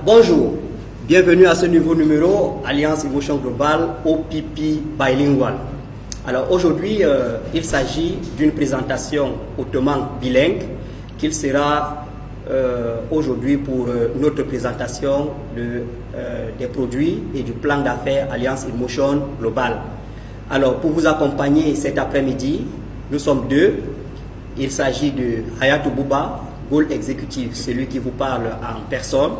Bonjour, bienvenue à ce nouveau numéro Alliance Emotion Global OPP Bilingual. Alors aujourd'hui, il s'agit d'une présentation hautement bilingue qu'il sera aujourd'hui pour notre présentation des produits et du plan d'affaires Alliance Emotion Global. Alors pour vous accompagner cet après-midi, nous sommes deux. Il s'agit de Hayatou Bouba, Goal Executive, celui qui vous parle en personne,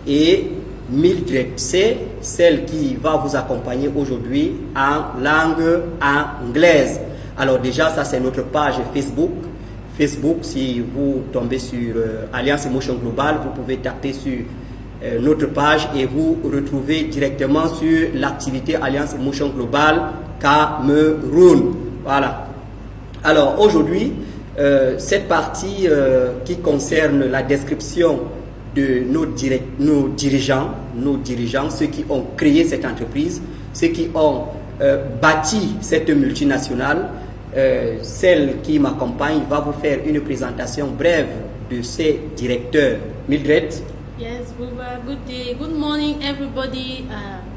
et Mildred, c'est celle qui va vous accompagner aujourd'hui en langue anglaise. Alors déjà, ça c'est notre page Facebook. Facebook, si vous tombez sur Alliance Emotion Global, vous pouvez taper sur notre page et vous retrouvez directement sur l'activité Alliance Emotion Global Cameroun. Voilà. Alors aujourd'hui, cette partie qui concerne la description de nos dirigeants, ceux qui ont créé cette entreprise, ceux qui ont bâti cette multinationale, celle qui m'accompagne va vous faire une présentation brève de ces directeurs. Mildred. Yes, Bouba. Good day. Good morning, everybody.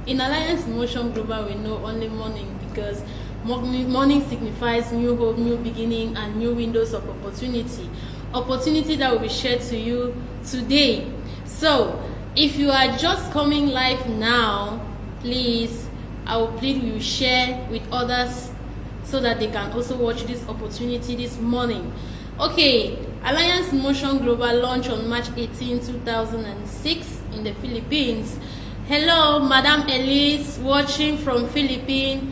In Alliance Emotion Global, we know only morning because morning signifies new hope, new beginning, and new windows of opportunity. Opportunity that will be shared to you today. So, if you are just coming live now, please, I will plead you share with others so that they can also watch this opportunity this morning. Okay, Alliance Emotion Global launched on March 18, 2006 in the Philippines. Hello, Madam Elise, watching from Philippines.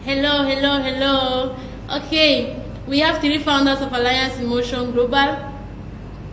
Hello, hello, hello. Okay, we have three founders of Alliance Emotion Global.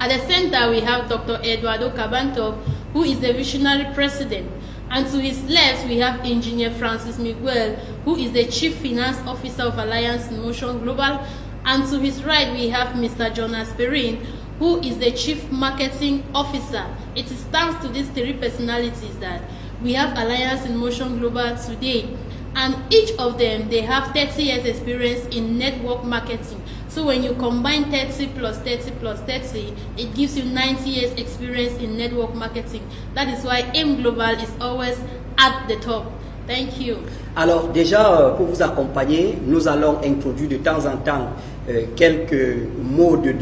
At the center, we have Dr. Eduardo Cabanto, who is the visionary president. And to his left, we have Engineer Francis Miguel, who is the Chief Finance Officer of Alliance Emotion Global. And to his right, we have Mr. Jonas Perrin, who is the Chief Marketing Officer. It is thanks to these three personalities that we have Alliance Emotion Global today. And each of them, they have 30 years experience in network marketing. So when you combine 30 plus 30 plus 30, it gives you 90 years experience in network marketing. That is why M Global is always at the top. Thank you. Alors déjà, pour vous accompagner, nous allons introduire de temps en temps quelques modes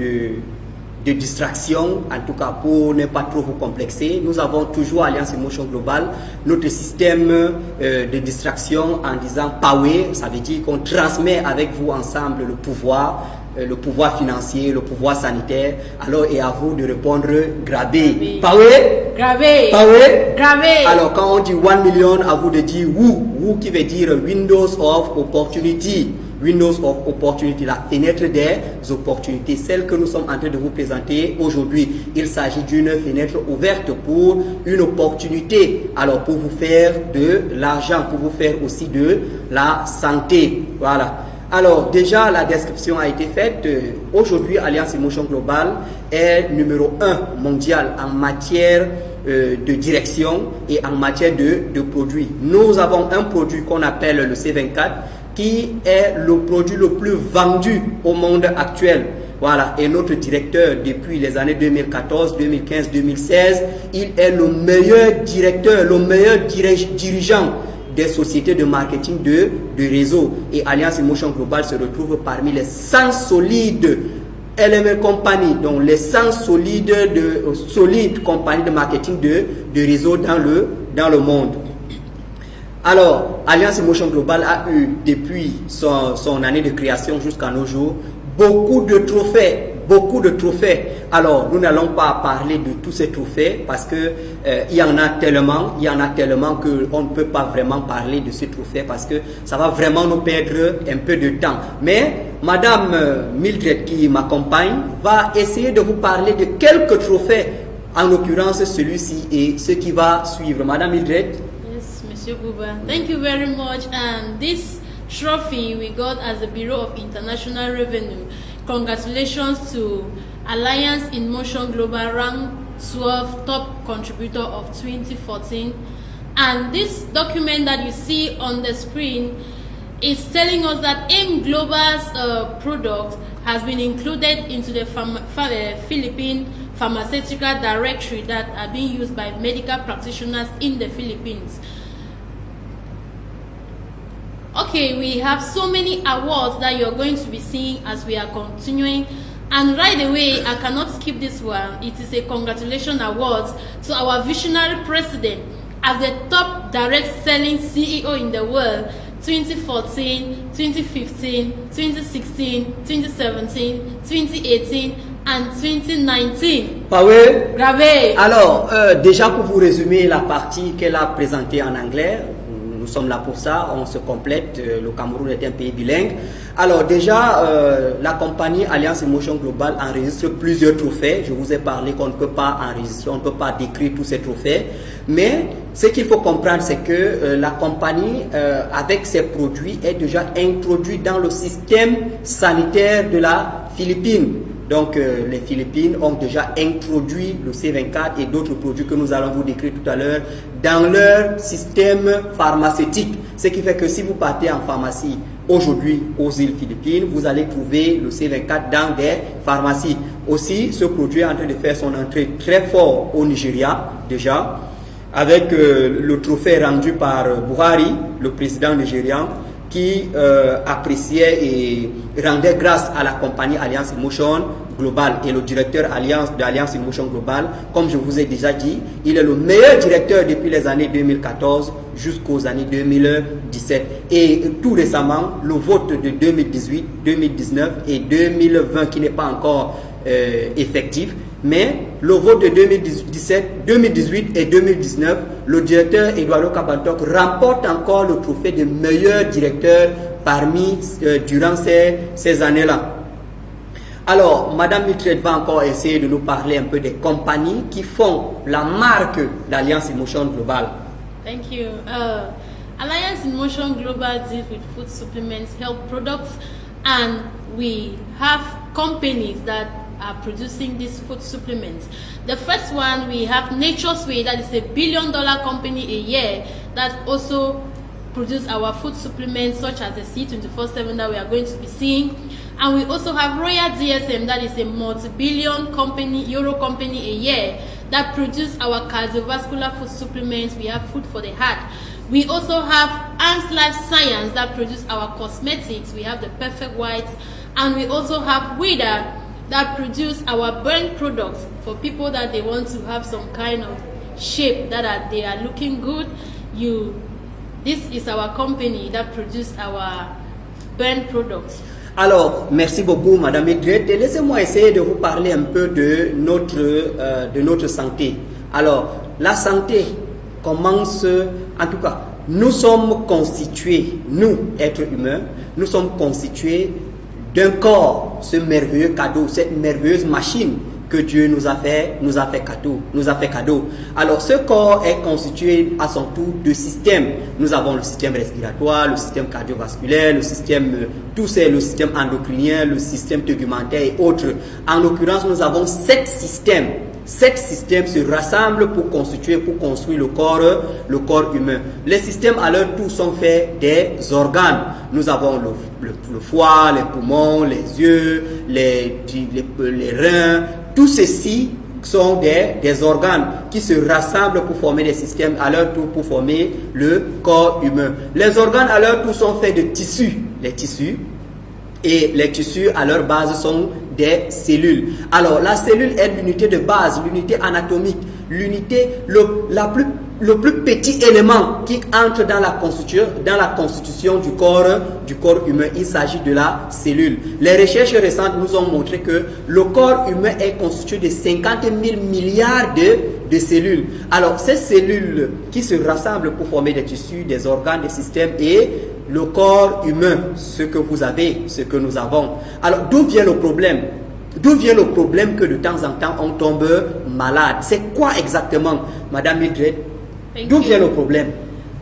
de distraction, en tout cas pour ne pas trop vous complexer. Nous avons toujours Alliance Emotion Global, notre système de distraction en disant power, ça veut dire qu'on transmet avec vous ensemble le pouvoir financier, le pouvoir sanitaire. Alors et à vous de répondre grabé. Power? Grabé. Power? Grabé. Alors quand on dit 1 million, à vous de dire woo qui veut dire Windows of Opportunity. Windows of Opportunity, la fenêtre des opportunités, celle que nous sommes en train de vous présenter aujourd'hui. Il s'agit d'une fenêtre ouverte pour une opportunité, alors pour vous faire de l'argent, pour vous faire aussi de la santé. Voilà. Alors déjà la description a été faite. Aujourd'hui, Alliance Emotion Global est numéro 1 mondial en matière de direction et en matière de produits. Nous avons un produit qu'on appelle le C24 qui est le produit le plus vendu au monde actuel. Voilà, et notre directeur depuis les années 2014, 2015, 2016, il est le meilleur directeur, le meilleur dirigeant des sociétés de marketing de réseau. Et Alliance Emotion Global se retrouve parmi les 100 solides LML compagnies, donc les 100 solides compagnies de marketing de réseau dans le monde. Alors, Alliance Emotion Global a eu, depuis son année de création jusqu'à nos jours, beaucoup de trophées. Alors, nous n'allons pas parler de tous ces trophées parce que il y en a tellement qu'on ne peut pas vraiment parler de ces trophées parce que ça va vraiment nous perdre un peu de temps. Mais Madame Mildred qui m'accompagne va essayer de vous parler de quelques trophées, en l'occurrence celui-ci et ce qui va suivre. Madame Mildred. Bouba. Thank you very much. And this trophy we got as the Bureau of International Revenue. Congratulations to Alliance in Motion Global, rank 12 top contributor of 2014. And this document that you see on the screen is telling us that AIM Global's product has been included into the Philippine pharmaceutical directory that are being used by medical practitioners in the Philippines. Okay, we have so many awards that you're going to be seeing as we are continuing. And right away, I cannot skip this one. It is a congratulations awards to our visionary president as the top direct selling CEO in the world 2014, 2015, 2016, 2017, 2018 and 2019. Pawe. Grave. Alors, déjà pour vous résumer la partie qu'elle a présentée en anglais, nous sommes là pour ça, on se complète, le Cameroun est un pays bilingue. Alors déjà, la compagnie Alliance Emotion Global enregistre plusieurs trophées. Je vous ai parlé qu'on ne peut pas enregistrer, on ne peut pas décrire tous ces trophées. Mais ce qu'il faut comprendre, c'est que la compagnie, avec ses produits, est déjà introduite dans le système sanitaire de la Philippine. Donc les Philippines ont déjà introduit le C24 et d'autres produits que nous allons vous décrire tout à l'heure dans leur système pharmaceutique. Ce qui fait que si vous partez en pharmacie aujourd'hui aux îles Philippines, vous allez trouver le C24 dans des pharmacies. Aussi, ce produit est en train de faire son entrée très fort au Nigeria déjà, avec le trophée rendu par Buhari, le président nigérian, qui appréciait et rendait grâce à la compagnie Alliance Emotion Global et le directeur d'Alliance Emotion Global. Comme je vous ai déjà dit, il est le meilleur directeur depuis les années 2014 jusqu'aux années 2017. Et tout récemment, le vote de 2018, 2019 et 2020 qui n'est pas encore effectif, mais le vote de 2017, 2018 et 2019, le directeur Eduardo Cabantoc remporte encore le trophée de meilleur directeur durant ces années-là. Alors, Madame Mildred va encore essayer de nous parler un peu des compagnies qui font la marque d'Alliance Emotion Global. Thank you. Alliance Emotion Global deals with food supplements, health products, and we have companies that are producing these food supplements. The first one, we have Nature's Way, that is a $1 billion company a year that also produce our food supplements such as the C24/7 that we are going to be seeing. And we also have Royal DSM, that is a multi-billion company, euro company a year that produce our cardiovascular food supplements. We have food for the heart. We also have Arms Life Science that produce our cosmetics. We have the Perfect Whites, and we also have Wida that produce our burn products for people that they want to have some kind of shape that they are looking good. This is our company that produce our burn products. Alors, merci beaucoup, Madame Mildred. Laissez-moi essayer de vous parler un peu de notre santé. Alors, la santé commence, en tout cas, nous sommes constitués, nous, êtres humains, nous sommes constitués d'un corps, ce merveilleux cadeau, cette merveilleuse machine que Dieu nous a fait cadeau. Alors ce corps est constitué à son tour de systèmes. Nous avons le système respiratoire, le système cardiovasculaire, le système endocrinien, le système tegumentaire et autres. En l'occurrence, nous avons 7 systèmes. 7 systèmes se rassemblent pour construire le corps humain. Les systèmes à leur tour sont faits des organes. Nous avons le foie, les poumons, les yeux, les reins. Tout ceci sont des organes qui se rassemblent pour former des systèmes à leur tour pour former le corps humain. Les organes à leur tour sont faits de tissus. Et les tissus à leur base sont des cellules. Alors la cellule est l'unité de base, l'unité anatomique, l'unité, le plus petit élément qui entre dans la constitution du corps humain. Il s'agit de la cellule. Les recherches récentes nous ont montré que le corps humain est constitué de 50 000 milliards de cellules. Alors ces cellules qui se rassemblent pour former des tissus, des organes, des systèmes et le corps humain, ce que vous avez, ce que nous avons. Alors d'où vient le problème? D'où vient le problème que de temps en temps on tombe malade? C'est quoi exactement, Madame Mildred? D'où vient le problème?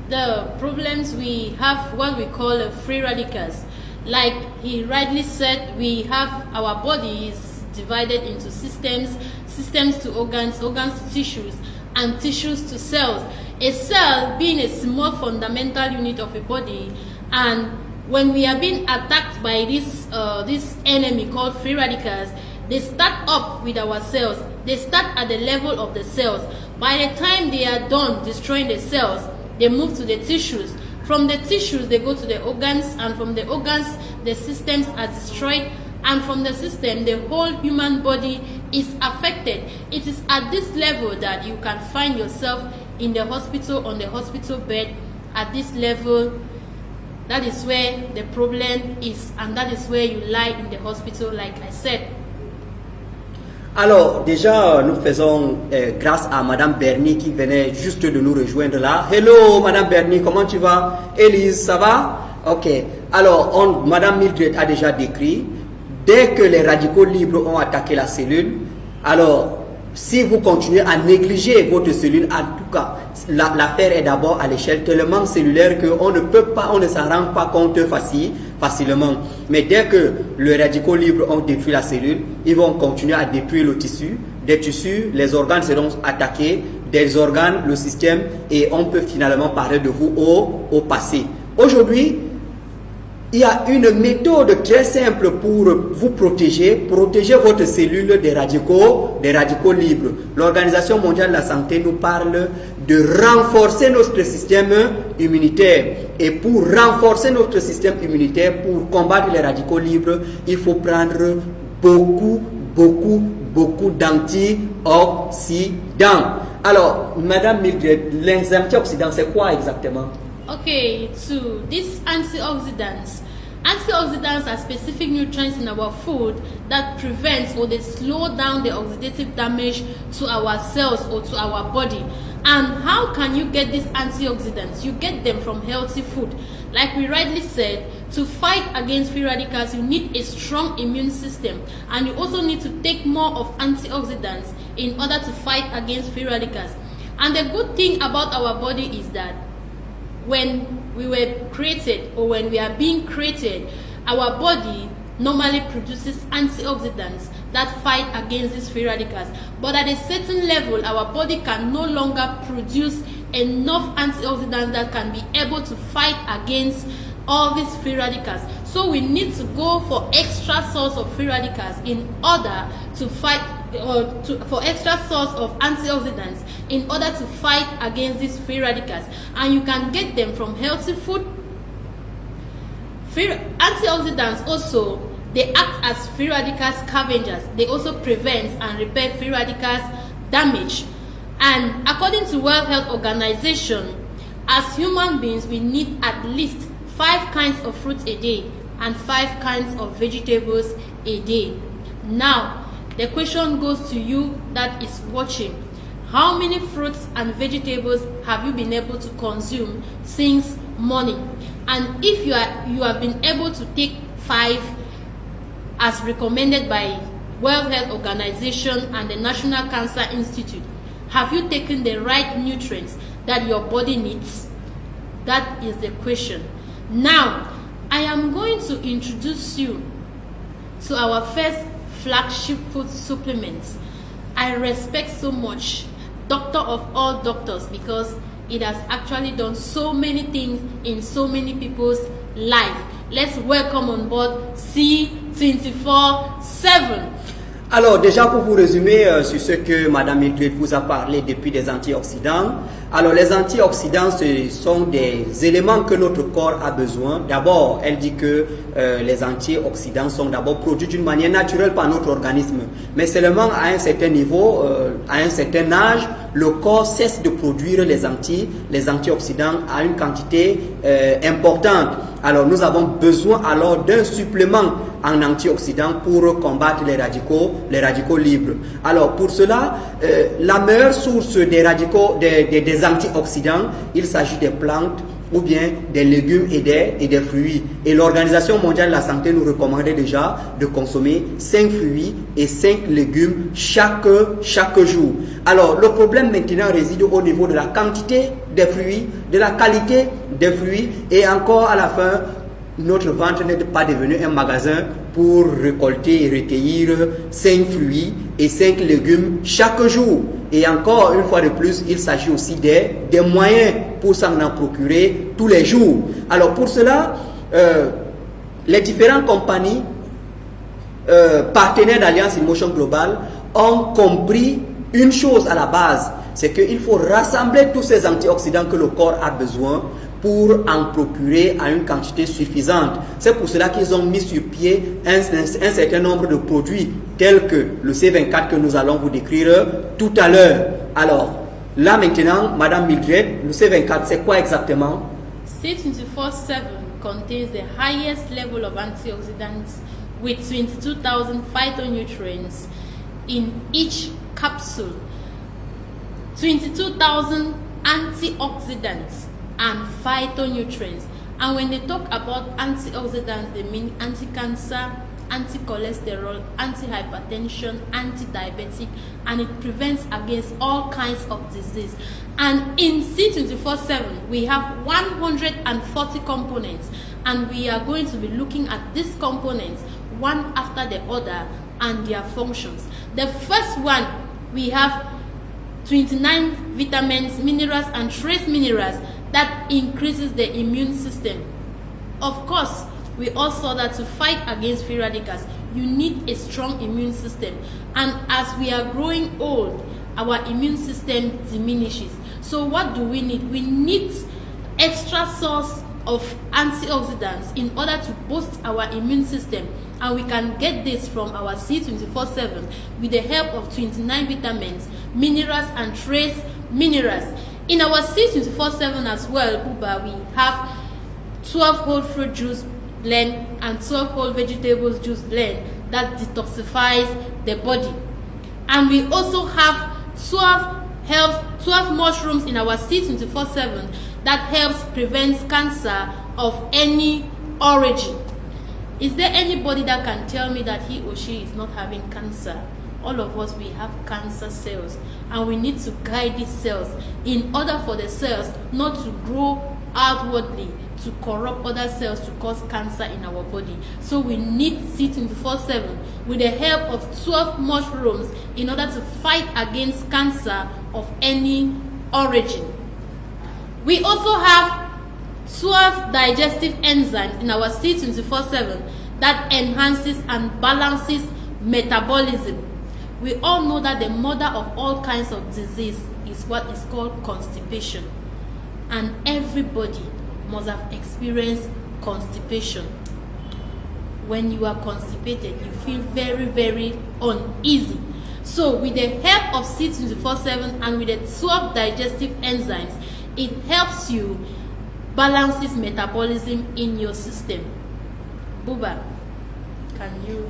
The problems, we have what we call free radicals. Like he rightly said, we have our body is divided into systems to organs, organs to tissues, and tissues to cells. A cell being a small fundamental unit of a body, and when we are being attacked by this enemy called free radicals, They start up with our cells. They start at the level of the cells. By the time they are done destroying the cells, they move to the tissues. From the tissues, they go to the organs, and from the organs, the systems are destroyed. And from the system, the whole human body is affected. It is at this level that you can find yourself in the hospital, on the hospital bed. At this level, that is where the problem is, and that is where you lie in the hospital, like I said. Alors, déjà, nous faisons grâce à Madame Bernie qui venait juste de nous rejoindre là. Hello, Madame Bernie, comment tu vas? Élise, ça va? Ok. Alors, Madame Mildred a déjà décrit. Dès que les radicaux libres ont attaqué la cellule, alors, si vous continuez à négliger votre cellule, en tout cas, l'affaire est d'abord à l'échelle tellement cellulaire qu'on ne peut pas, on ne s'en rend pas compte facilement. Mais dès que les radicaux libres ont détruit la cellule, ils vont continuer à détruire le tissu. Des tissus, les organes seront attaqués, des organes, le système, et on peut finalement parler de vous au passé. Aujourd'hui, il y a une méthode très simple pour vous protéger votre cellule des radicaux libres. L'Organisation mondiale de la santé nous parle de renforcer notre système immunitaire. Et pour renforcer notre système immunitaire, pour combattre les radicaux libres, il faut prendre beaucoup d'antioxydants. Alors, Madame Mildred, les antioxydants, c'est quoi exactement? Okay, so these antioxidants are specific nutrients in our food that prevents or they slow down the oxidative damage to our cells or to our body. And how can you get these antioxidants? You get them from healthy food. Like we rightly said, to fight against free radicals, you need a strong immune system, and you also need to take more of antioxidants in order to fight against free radicals. And the good thing about our body is that when we were created, or when we are being created, our body normally produces antioxidants that fight against these free radicals. But at a certain level, our body can no longer produce enough antioxidants that can be able to fight against all these free radicals. So we need to go for extra source of free radicals in order to fight, for extra source of antioxidants in order to fight against these free radicals. And you can get them from healthy food. Antioxidants also, they act as free radical scavengers. They also prevent and repair free radicals damage. And according to World Health Organization, as human beings, we need at least 5 kinds of fruits a day and 5 kinds of vegetables a day. Now, the question goes to you that is watching. How many fruits and vegetables have you been able to consume since morning? And if you have been able to take 5 as recommended by World Health Organization and the National Cancer Institute, have you taken the right nutrients that your body needs? That is the question. Now, I am going to introduce you to our first flagship food supplements. I respect so much doctor of all doctors because it has actually done so many things in so many people's life. Let's welcome on board C24/7. Alors déjà pour vous résumer sur ce que Madame Mildred vous a parlé depuis des antioxydants. Alors les antioxydants, ce sont des éléments que notre corps a besoin. D'abord, elle dit que les antioxydants sont d'abord produits d'une manière naturelle par notre organisme. Mais seulement à un certain niveau, à un certain âge, le corps cesse de produire les antioxydants à une quantité importante. Alors nous avons besoin alors d'un supplément en antioxydants pour combattre les radicaux libres. Alors pour cela, la meilleure source des antioxydants, il s'agit des plantes ou bien des légumes et des fruits. Et l'Organisation mondiale de la santé nous recommandait déjà de consommer 5 fruits et 5 légumes chaque jour. Alors le problème maintenant réside au niveau de la quantité des fruits, de la qualité des fruits, et encore à la fin, notre ventre n'est pas devenu un magasin pour récolter et recueillir 5 fruits et 5 légumes chaque jour. Et encore une fois de plus, il s'agit aussi des moyens pour s'en procurer tous les jours. Alors pour cela, les différentes compagnies partenaires d'Alliance Motion Global ont compris une chose à la base, c'est qu'il faut rassembler tous ces antioxydants que le corps a besoin pour en procurer à une quantité suffisante. C'est pour cela qu'ils ont mis sur pied un certain nombre de produits tels que le C24 que nous allons vous décrire tout à l'heure. Alors, là maintenant, Madame Mildred, le C24, c'est quoi exactement? C24/7 contains the highest level of antioxidants with 22,000 phytonutrients in each capsule. 22,000 antioxidants and phytonutrients. And when they talk about antioxidants, they mean anti-cancer, anti-cholesterol, anti-hypertension, anti-diabetic, and it prevents against all kinds of disease. And in C24/7, we have 140 components, and we are going to be looking at these components one after the other and their functions. The first one, we have 29 vitamins, minerals, and trace minerals that increases the immune system. Of course, we all saw that to fight against free radicals, you need a strong immune system. And as we are growing old, our immune system diminishes. So what do we need? We need extra source of antioxidants in order to boost our immune system. And we can get this from our C24/7 with the help of 29 vitamins, minerals, and trace minerals. In our C24/7 as well, Uba, we have 12 whole fruit juice blend and 12 whole vegetables juice blend that detoxifies the body. And we also have 12 mushrooms in our C24/7 that helps prevent cancer of any origin. Is there anybody that can tell me that he or she is not having cancer? All of us, we have cancer cells, and we need to guide these cells in order for the cells not to grow outwardly, to corrupt other cells, to cause cancer in our body. So we need C24/7 with the help of 12 mushrooms in order to fight against cancer of any origin. We also have 12 digestive enzymes in our C24/7 that enhances and balances metabolism. We all know that the mother of all kinds of disease is what is called constipation. And everybody must have experienced constipation. When you are constipated, you feel very, very uneasy. So with the help of C24/7 and with the 12 digestive enzymes, it helps you balances metabolism in your system. Bouba, can you?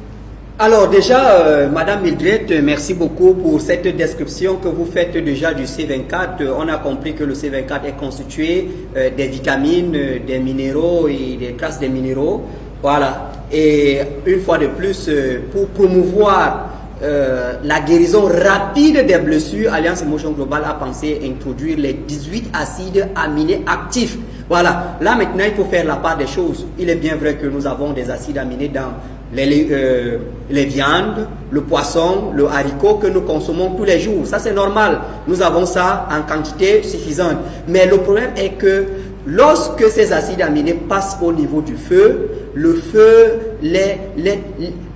Alors déjà, Madame Mildred, merci beaucoup pour cette description que vous faites déjà du C24. On a compris que le C24 est constitué des vitamines, des minéraux et des traces des minéraux. Voilà. Et une fois de plus, pour promouvoir la guérison rapide des blessures, Alliance Motion Global a pensé introduire les 18 acides aminés actifs. Voilà. Là maintenant, il faut faire la part des choses. Il est bien vrai que nous avons des acides aminés dans les viandes, le poisson, le haricot que nous consommons tous les jours. Ça c'est normal. Nous avons ça en quantité suffisante. Mais le problème est que lorsque ces acides aminés passent au niveau du feu, le feu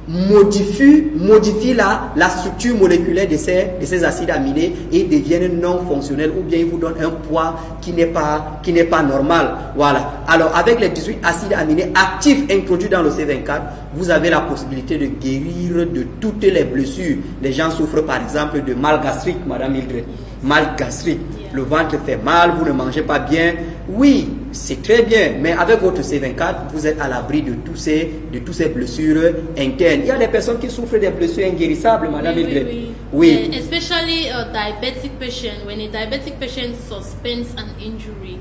modifie la structure moléculaire de ces acides aminés et deviennent non fonctionnels, ou bien ils vous donnent un poids qui n'est pas normal. Voilà. Alors avec les 18 acides aminés actifs introduits dans le C24, vous avez la possibilité de guérir de toutes les blessures. Les gens souffrent par exemple de mal gastrique, Madame Mildred. Mal gastrique. Le ventre fait mal, vous ne mangez pas bien. Oui, c'est très bien, mais avec votre C24, vous êtes à l'abri de tous ces blessures internes. Il y a des personnes qui souffrent des blessures inguérissables, Madame Mildred. Oui. Especially a diabetic patient. When a diabetic patient sustains an injury,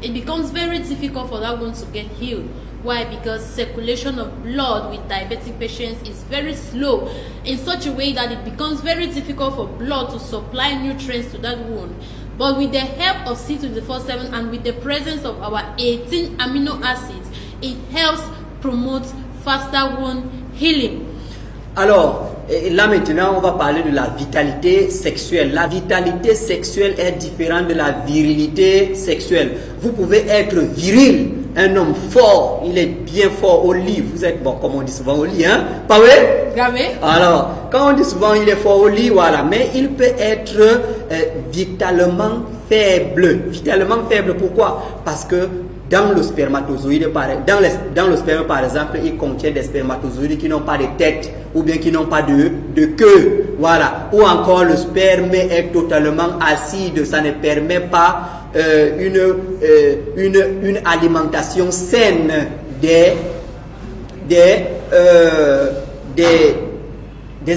it becomes very difficult for that one to get healed. Why? Because circulation of blood with diabetic patients is very slow in such a way that it becomes very difficult for blood to supply nutrients to that wound. But with the help of C24/7 and with the presence of our 18 amino acids, it helps promote faster wound healing. Alors, là maintenant, on va parler de la vitalité sexuelle. La vitalité sexuelle est différente de la virilité sexuelle. Vous pouvez être viril, un homme fort, il est bien fort au lit. Vous êtes, bon, comme on dit souvent, au lit, hein? Pas vrai? Gravé. Alors, quand on dit souvent il est fort au lit, voilà, mais il peut être vitalement faible. Vitalement faible, pourquoi? Parce que dans le spermatozoïde, dans le sperme par exemple, il contient des spermatozoïdes qui n'ont pas de tête ou bien qui n'ont pas de queue. Voilà. Ou encore le sperme est totalement acide, ça ne permet pas une alimentation saine des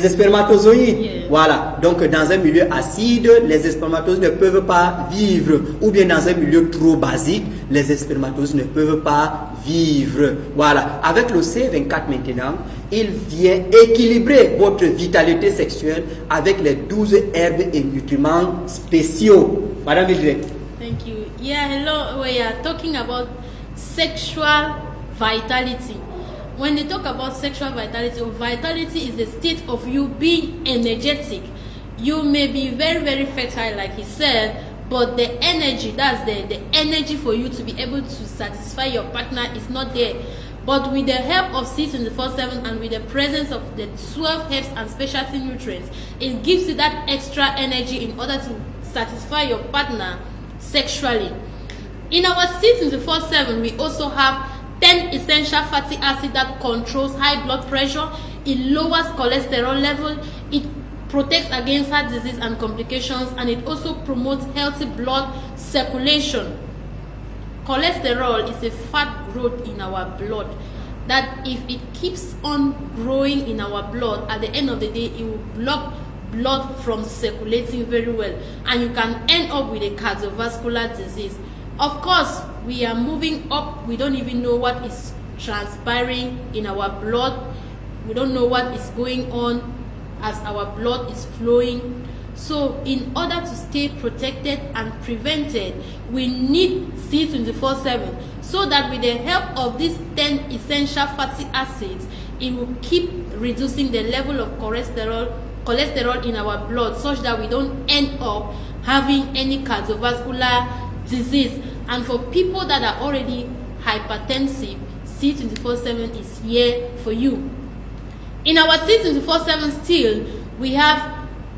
spermatozoïdes. Yeah. Voilà. Donc, dans un milieu acide, les spermatozoïdes ne peuvent pas vivre. Ou bien dans un milieu trop basique, les spermatozoïdes ne peuvent pas vivre. Voilà. Avec le C24 maintenant, il vient équilibrer votre vitalité sexuelle avec les 12 herbes et nutriments spéciaux. Madame Vildred. Thank you. Yeah, hello. We are talking about sexual vitality. When they talk about sexual vitality, vitality is the state of you being energetic. You may be very, very fertile, like he said, but the energy, that's the energy for you to be able to satisfy your partner is not there. But with the help of C24/7 and with the presence of the 12 herbs and specialty nutrients, it gives you that extra energy in order to satisfy your partner sexually. In our C24/7, we also have 10 essential fatty acids that controls high blood pressure. It lowers cholesterol level. It protects against heart disease and complications, and it also promotes healthy blood circulation. Cholesterol is a fat growth in our blood that if it keeps on growing in our blood, at the end of the day, it will block blood from circulating very well, and you can end up with a cardiovascular disease. Of course, we are moving up. We don't even know what is transpiring in our blood. We don't know what is going on as our blood is flowing. So in order to stay protected and prevented, we need C24/7 so that with the help of these 10 essential fatty acids, it will keep reducing the level of cholesterol in our blood, such that we don't end up having any cardiovascular disease. And for people that are already hypertensive, C24/7 is here for you. In our C24/7 still, we have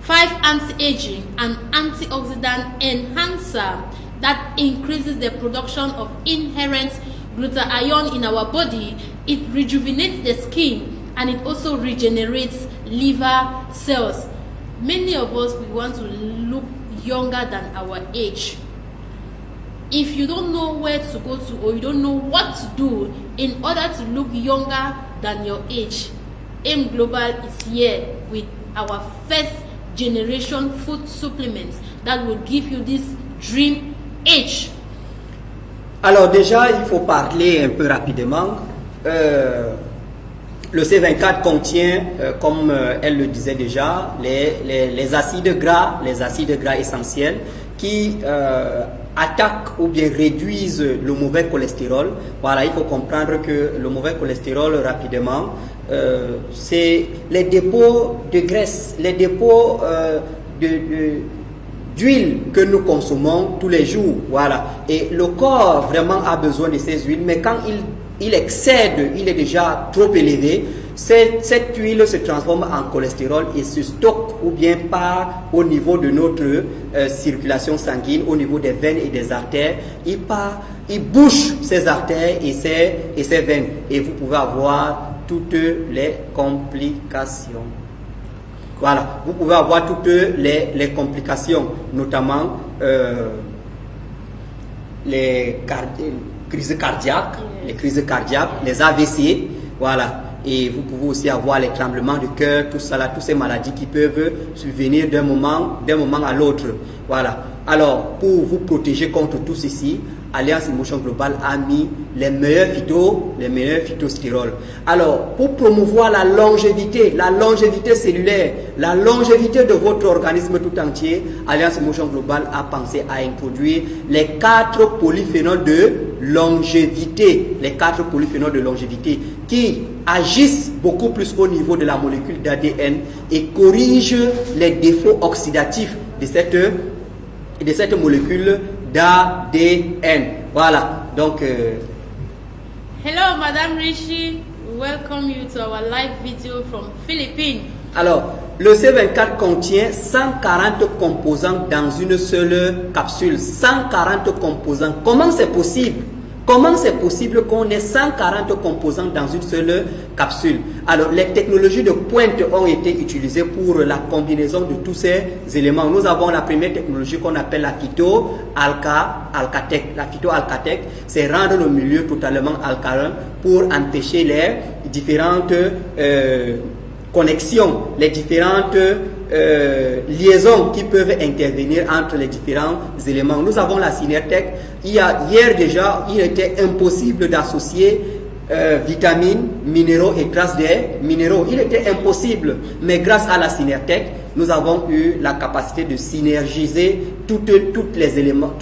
5 anti-aging and antioxidant enhancer that increases the production of inherent glutathione in our body. It rejuvenates the skin, and it also regenerates liver cells. Many of us, we want to look younger than our age. If you don't know where to go to, or you don't know what to do in order to look younger than your age, AIM Global is here with our first generation food supplements that will give you this dream age. Alors déjà, il faut parler un peu rapidement. Le C24 contient, comme elle le disait déjà, les acides gras essentiels qui attaquent ou bien réduisent le mauvais cholestérol. Voilà, il faut comprendre que le mauvais cholestérol, rapidement, c'est les dépôts de graisse, les dépôts d'huile que nous consommons tous les jours. Voilà. Et le corps vraiment a besoin de ces huiles, mais quand il excède, il est déjà trop élevé, cette huile se transforme en cholestérol et se stocke ou bien part au niveau de notre circulation sanguine, au niveau des veines et des artères. Il bouche ces artères et ces veines, et vous pouvez avoir toutes les complications. Voilà, vous pouvez avoir toutes les complications, notamment les crises cardiaques, les AVC, voilà. Et vous pouvez aussi avoir les tremblements de cœur, tout ça là, toutes ces maladies qui peuvent survenir d'un moment à l'autre. Voilà. Alors, pour vous protéger contre tout ceci, Alliance Emotion Global a mis les meilleurs phytostérols. Alors, pour promouvoir la longévité cellulaire, la longévité de votre organisme tout entier, Alliance Emotion Global a pensé à introduire les 4 polyphénols de longévité. Les 4 polyphénols de longévité qui agissent beaucoup plus au niveau de la molécule d'ADN et corrigent les défauts oxydatifs de cette molécule d'ADN. Voilà, donc Hello, Madame Rishi. We welcome you to our live video from Philippines. Alors, le C24 contient 140 composants dans une seule capsule. 140 composants. Comment c'est possible? Comment c'est possible qu'on ait 140 composants dans une seule capsule? Alors, les technologies de pointe ont été utilisées pour la combinaison de tous ces éléments. Nous avons la première technologie qu'on appelle la phyto-alcatech. La phyto-alcatech, c'est rendre le milieu totalement alcalin pour empêcher les différentes connexions, les différentes liaisons qui peuvent intervenir entre les différents éléments. Nous avons la Synertech. Hier déjà, il était impossible d'associer vitamines, minéraux et traces des minéraux. Il était impossible. Mais grâce à la Synertech, nous avons eu la capacité de synergiser tous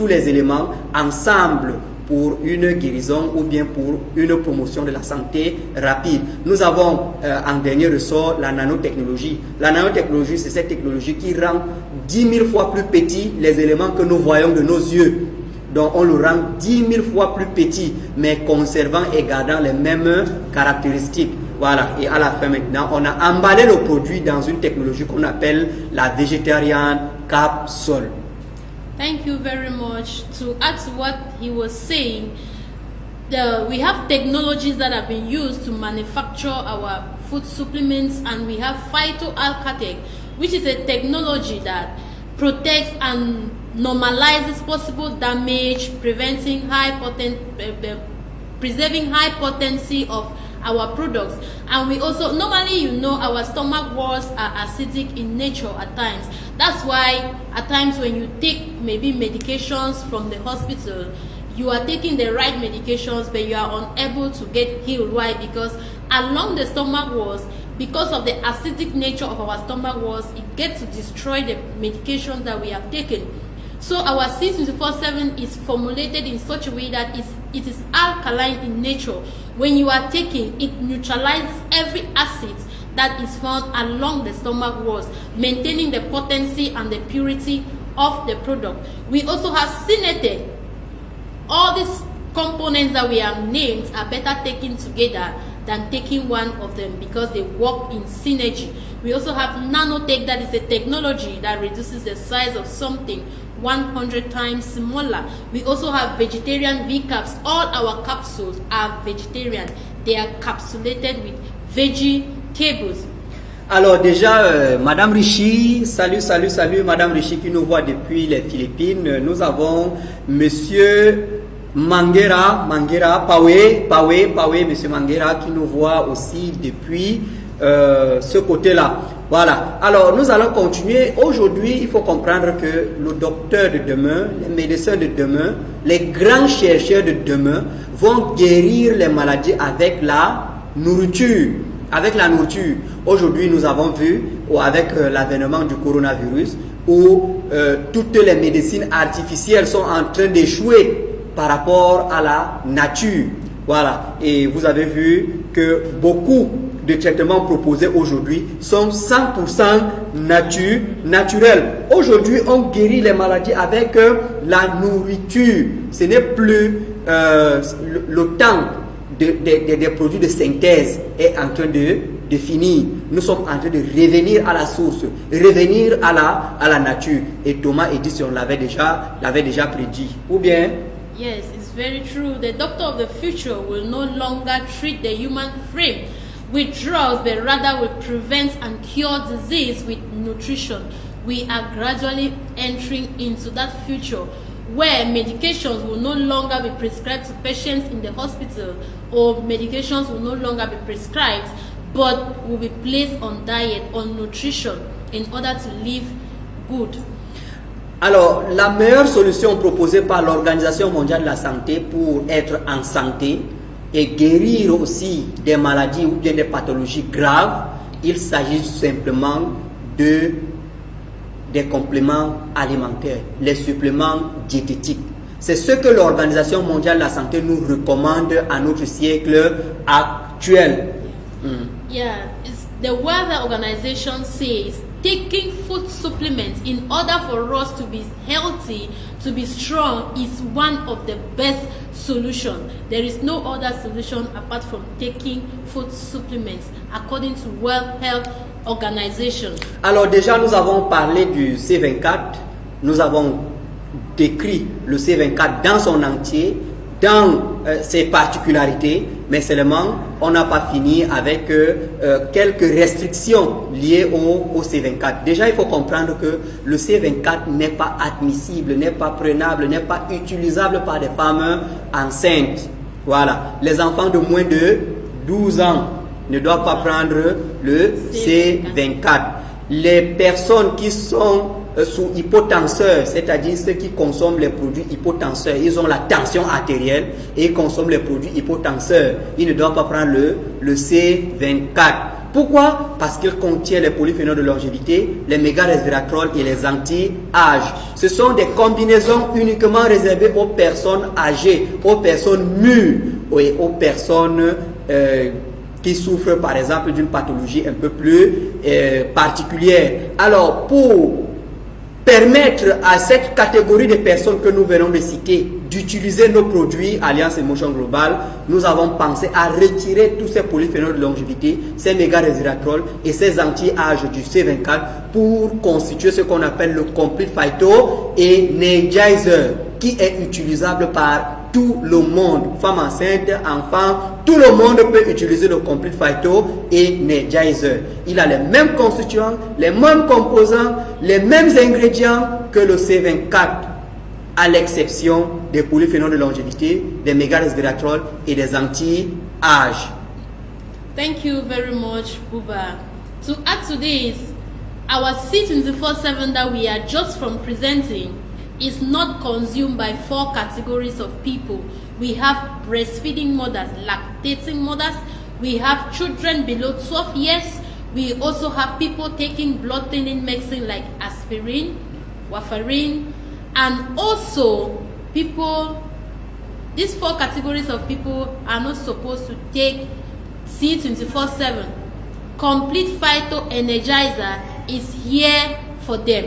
les éléments ensemble pour une guérison ou bien pour une promotion de la santé rapide. Nous avons en dernier ressort la nanotechnologie. La nanotechnologie, c'est cette technologie qui rend 10 000 fois plus petits les éléments que nous voyons de nos yeux. Donc on le rend 10 000 fois plus petit, mais conservant et gardant les mêmes caractéristiques. Voilà, et à la fin maintenant, on a emballé le produit dans une technologie qu'on appelle la Vegetarian Capsule. Thank you very much. To add to what he was saying, we have technologies that have been used to manufacture our food supplements, and we have phyto-alcatech, which is a technology that protects and normalizes possible damage, preserving high potency of our products. And we also, normally, our stomach walls are acidic in nature at times. That's why at times when you take maybe medications from the hospital, you are taking the right medications, but you are unable to get healed. Why? Because along the stomach walls, because of the acidic nature of our stomach walls, it gets to destroy the medications that we have taken. So our C24/7 is formulated in such a way that it is alkaline in nature. When you are taking, it neutralizes every acid that is found along the stomach walls, maintaining the potency and the purity of the product. We also have Synertech. All these components that we have named are better taken together than taking one of them because they work in synergy. We also have Nanotech, that is a technology that reduces the size of something 100 times smaller. We also have vegetarian V-caps. All our capsules are vegetarian. They are capsulated with vegetables. Alors déjà, Madame Rishi, salut Madame Rishi qui nous voit depuis les Philippines. Nous avons Monsieur Manguera, Monsieur Manguera qui nous voit aussi depuis ce côté-là. Voilà. Alors, nous allons continuer. Aujourd'hui, il faut comprendre que le docteur de demain, les médecins de demain, les grands chercheurs de demain vont guérir les maladies avec la nourriture. Avec la nourriture. Aujourd'hui, nous avons vu, avec l'avènement du coronavirus, où toutes les médecines artificielles sont en train d'échouer par rapport à la nature. Voilà. Et vous avez vu que beaucoup de traitements proposés aujourd'hui sont 100% naturels. Aujourd'hui, on guérit les maladies avec la nourriture. Ce n'est plus le temps des produits de synthèse est en train de finir. Nous sommes en train de revenir à la source, revenir à la nature. Et Thomas Edison l'avait déjà prédit. Ou bien? Yes, it's very true. The doctor of the future will no longer treat the human frame with drugs, but rather will prevent and cure disease with nutrition. We are gradually entering into that future where medications will no longer be prescribed to patients in the hospital, or medications will no longer be prescribed, but will be placed on diet, on nutrition, in order to live good. Alors, la meilleure solution proposée par l'Organisation mondiale de la santé pour être en santé et guérir aussi des maladies ou bien des pathologies graves, il s'agit simplement des compléments alimentaires, les suppléments diététiques. C'est ce que l'Organisation mondiale de la santé nous recommande à notre siècle actuel. Yeah, it's the World Organization says taking food supplements in order for us to be healthy, to be strong, is one of the best solution. There is no other solution apart from taking food supplements according to World Health Organization. Alors déjà, nous avons parlé du C24, nous avons décrit le C24 dans son entier, dans ses particularités, mais seulement on n'a pas fini avec quelques restrictions liées au C24. Déjà, il faut comprendre que le C24 n'est pas admissible, n'est pas prenable, n'est pas utilisable par des femmes enceintes. Voilà, les enfants de moins de 12 ans ne doivent pas prendre le C24. Les personnes qui sont sous hypotenseurs, c'est-à-dire ceux qui consomment les produits hypotenseurs, ils ont la tension artérielle et ils consomment les produits hypotenseurs, ils ne doivent pas prendre le C24. Pourquoi? Parce qu'il contient les polyphénols de longévité, les méga-resveratrol et les anti-âges. Ce sont des combinaisons uniquement réservées aux personnes âgées, aux personnes mûres et aux personnes qui souffrent par exemple d'une pathologie un peu plus particulière. Alors, pour permettre à cette catégorie de personnes que nous venons de citer d'utiliser nos produits Alliance Emotion Global, nous avons pensé à retirer tous ces polyphénols de longévité, ces méga-resveratrol et ces anti-âges du C24 pour constituer ce qu'on appelle le Complete Phyto Energizer, qui est utilisable par tout le monde, femmes enceintes, enfants, tout le monde peut utiliser le Complete Phyto Energizer. Il a les mêmes constituants, les mêmes composants, les mêmes ingrédients que le C24, à l'exception des polyphénols de longévité, des méga-resveratrol et des anti-âges. Thank you very much, Buba. To add to this, our C24/7 that we are just from presenting is not consumed by 4 categories of people. We have breastfeeding mothers, lactating mothers, we have children below 12 years, we also have people taking blood thinning medicine like aspirin, warfarin, and also people, these 4 categories of people are not supposed to take C24/7. Complete Phyto Energizer is here for them.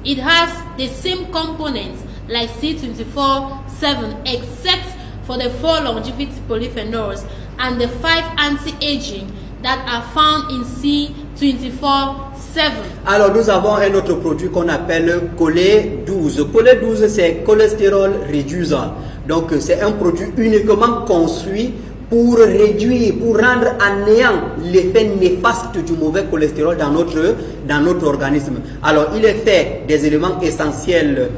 It has the same components like C24/7 except for the 4 longevity polyphenols and the 5 anti-aging that are found in C24/7. Alors nous avons un autre produit qu'on appelle Cholé12. Cholé12 c'est cholestérol réduisant. Donc c'est un produit uniquement construit pour réduire, pour rendre à néant l'effet néfaste du mauvais cholestérol dans notre organisme. Alors, il est fait des éléments essentiels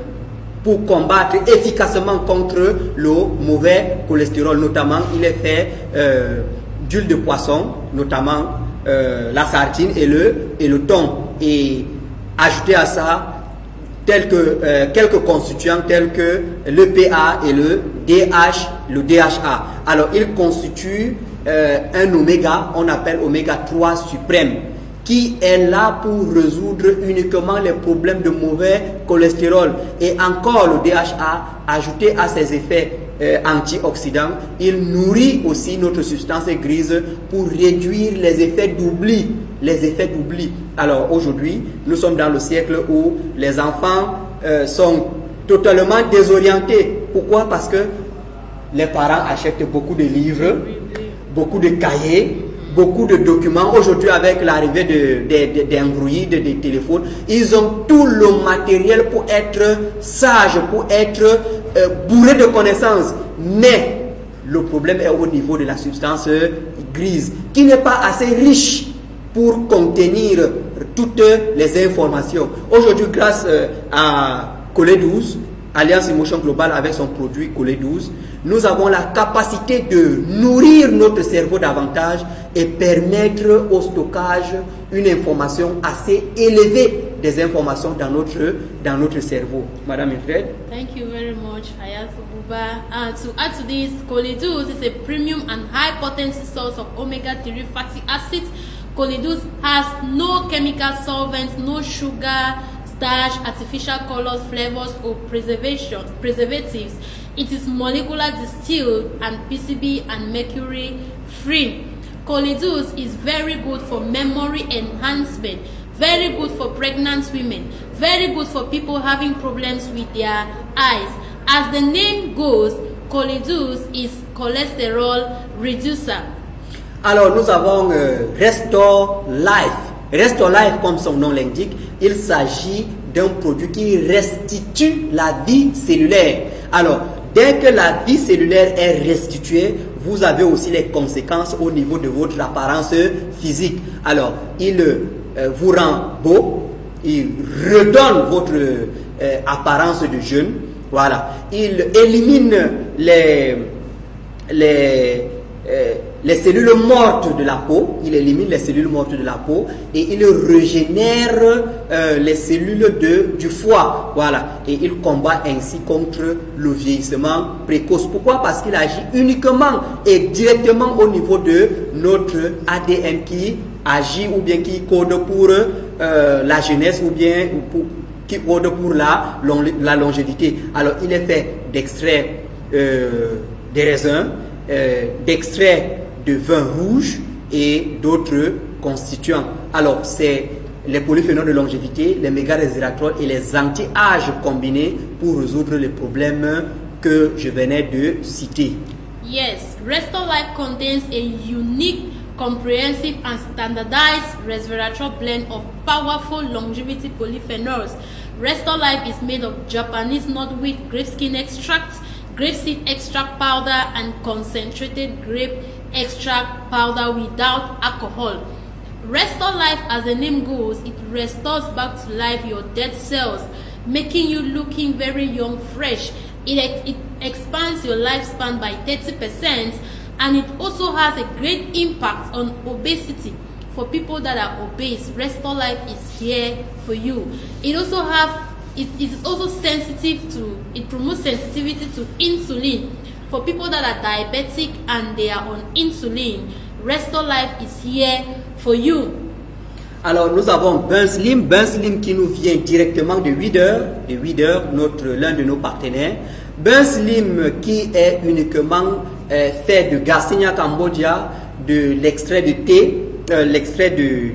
pour combattre efficacement contre le mauvais cholestérol. Notamment, il est fait d'huile de poisson, notamment la sardine et le thon. Et ajouté à ça, quelques constituants tels que l'EPA et le DHA. Alors, il constitue un oméga, on appelle oméga 3 suprême, qui est là pour résoudre uniquement les problèmes de mauvais cholestérol. Et encore le DHA, ajouté à ses effets antioxydants, il nourrit aussi notre substance grise pour réduire les effets d'oubli. Alors aujourd'hui, nous sommes dans le siècle où les enfants sont totalement désorientés. Pourquoi? Parce que les parents achètent beaucoup de livres, beaucoup de cahiers, beaucoup de documents. Aujourd'hui, avec l'arrivée des Android, des téléphones, ils ont tout le matériel pour être sages, pour être bourrés de connaissances. Mais le problème est au niveau de la substance grise, qui n'est pas assez riche pour contenir toutes les informations. Aujourd'hui, grâce à Cholé12, Alliance Emotion Global avec son produit Cholé12, nous avons la capacité de nourrir notre cerveau davantage et permettre au stockage une information assez élevée des informations dans notre cerveau. Madame Wilfred. Thank you very much, Hayatou Buba. To add to this, Cholé12 is a premium and high potency source of omega-3 fatty acids. Cholé12 has no chemical solvents, no sugar, starch, artificial colors, flavors, or preservatives. It is molecular distilled and PCB and mercury free. Cholé12 is very good for memory enhancement, very good for pregnant women, very good for people having problems with their eyes. As the name goes, Choleduz is cholesterol reducer. Alors, nous avons Restore Life. Restore Life, comme son nom l'indique, il s'agit d'un produit qui restitue la vie cellulaire. Alors, dès que la vie cellulaire est restituée, vous avez aussi les conséquences au niveau de votre apparence physique. Alors, il vous rend beau, il redonne votre apparence de jeune. Voilà. Il élimine les cellules mortes de la peau, il élimine les cellules mortes de la peau et il régénère les cellules du foie. Voilà. Et il combat ainsi contre le vieillissement précoce. Pourquoi? Parce qu'il agit uniquement et directement au niveau de notre ADN qui agit ou bien qui code pour la jeunesse ou bien qui code pour la longévité. Alors, il est fait d'extraits des raisins, d'extraits de vin rouge et d'autres constituants. Alors, c'est les polyphénols de longévité, les méga-resveratrol et les anti-âges combinés pour résoudre les problèmes que je venais de citer. Yes, Restore Life contains a unique, comprehensive and standardized resveratrol blend of powerful longevity polyphenols. Restore Life is made of Japanese nutwheat grape skin extracts, grape seed extract powder and concentrated grape extract powder without alcohol. Restore Life, as the name goes, it restores back to life your dead cells, making you looking very young, fresh. It expands your lifespan by 30%, and it also has a great impact on obesity. For people that are obese, Restore Life is here for you. It is also sensitive to, it promotes sensitivity to insulin. For people that are diabetic and they are on insulin, Restore Life is here for you. Alors, nous avons Burn Slim qui nous vient directement de Wieder, l'un de nos partenaires. Burn Slim qui est uniquement fait de Garcinia cambogia, de l'extrait de thé,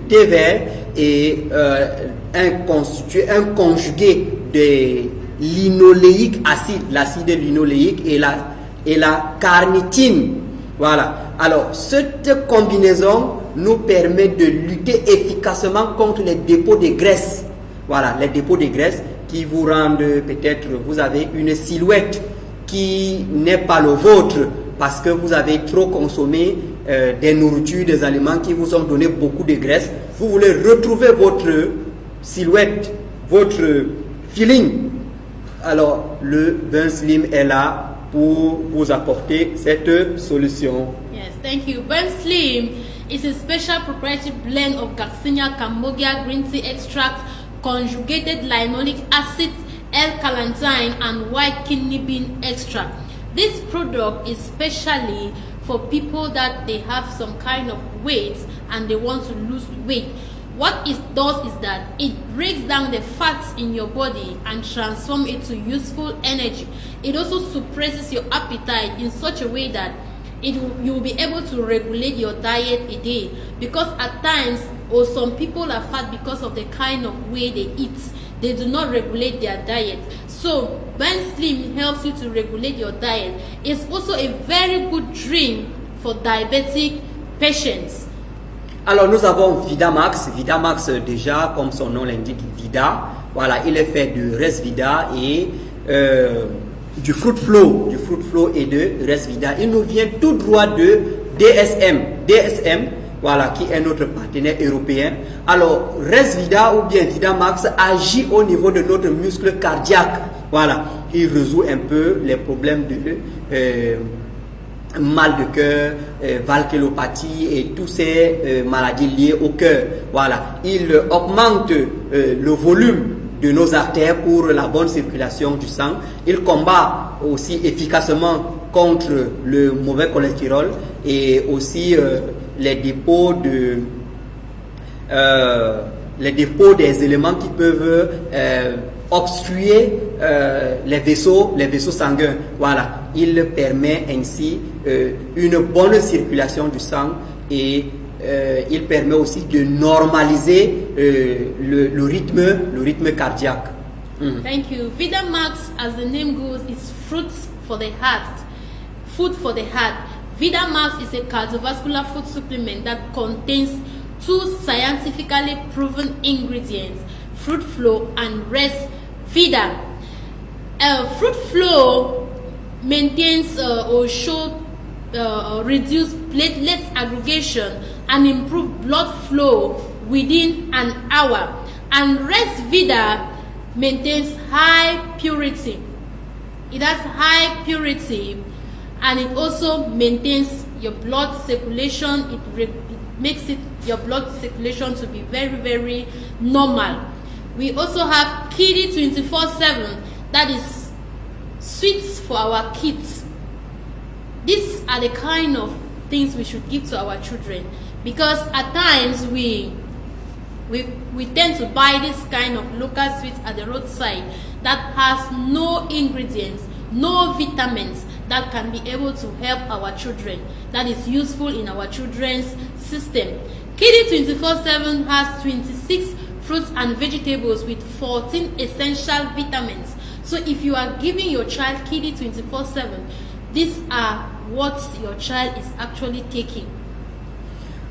thé vert et un conjugué de linoléique acide, l'acide linoléique et la carnitine. Voilà. Alors, cette combinaison nous permet de lutter efficacement contre les dépôts de graisse. Voilà, les dépôts de graisse qui vous rendent peut-être, vous avez une silhouette qui n'est pas le vôtre parce que vous avez trop consommé des nourritures, des aliments qui vous ont donné beaucoup de graisse. Vous voulez retrouver votre silhouette, votre feeling. Alors, le Burn Slim est là pour vous apporter cette solution. Yes, thank you. Burn Slim is a special proprietary blend of Garcinia cambogia green tea extract, conjugated linoleic acid, L-carnitine, and white kidney bean extract. This product is specially for people that they have some kind of weight and they want to lose weight. What it does is that it breaks down the fats in your body and transforms it to useful energy. It also suppresses your appetite in such a way that you will be able to regulate your diet a day, because at times, or some people are fat because of the kind of way they eat. They do not regulate their diet. So Burn Slim helps you to regulate your diet. It's also a very good drink for diabetic patients. Alors nous avons VidaMax. VidaMax déjà, comme son nom l'indique, Vida. Voilà, il est fait de Resvida et du Fruit Flow et de Resvida. Il nous vient tout droit de DSM, voilà, qui est notre partenaire européen. Alors, Resvida ou bien VidaMax agit au niveau de notre muscle cardiaque. Voilà, il résout un peu les problèmes de mal de cœur, valvulopathie et toutes ces maladies liées au cœur. Voilà, il augmente le volume de nos artères pour la bonne circulation du sang. Il combat aussi efficacement contre le mauvais cholestérol et aussi les dépôts des éléments qui peuvent obstruer les vaisseaux sanguins. Voilà, il permet ainsi une bonne circulation du sang et il permet aussi de normaliser le rythme cardiaque. Thank you. VidaMax, as the name goes, is fruits for the heart. food for the heart. VitaMax is a cardiovascular food supplement that contains 2 scientifically proven ingredients, Fruit Flow and Rest Vida. Fruit Flow maintains or reduce platelets aggregation and improve blood flow within an hour. And Rest Vida maintains high purity. It has high purity, and it also maintains your blood circulation. It makes your blood circulation to be very, very normal. We also have Kiddy 24/7, that is sweets for our kids. These are the kind of things we should give to our children, because at times we tend to buy this kind of local sweets at the roadside that has no ingredients, no vitamins that can be able to help our children, that is useful in our children's system. Kiddy 24/7 has 26 fruits and vegetables with 14 essential vitamins. So if you are giving your child Kiddy 24/7, these are what your child is actually taking.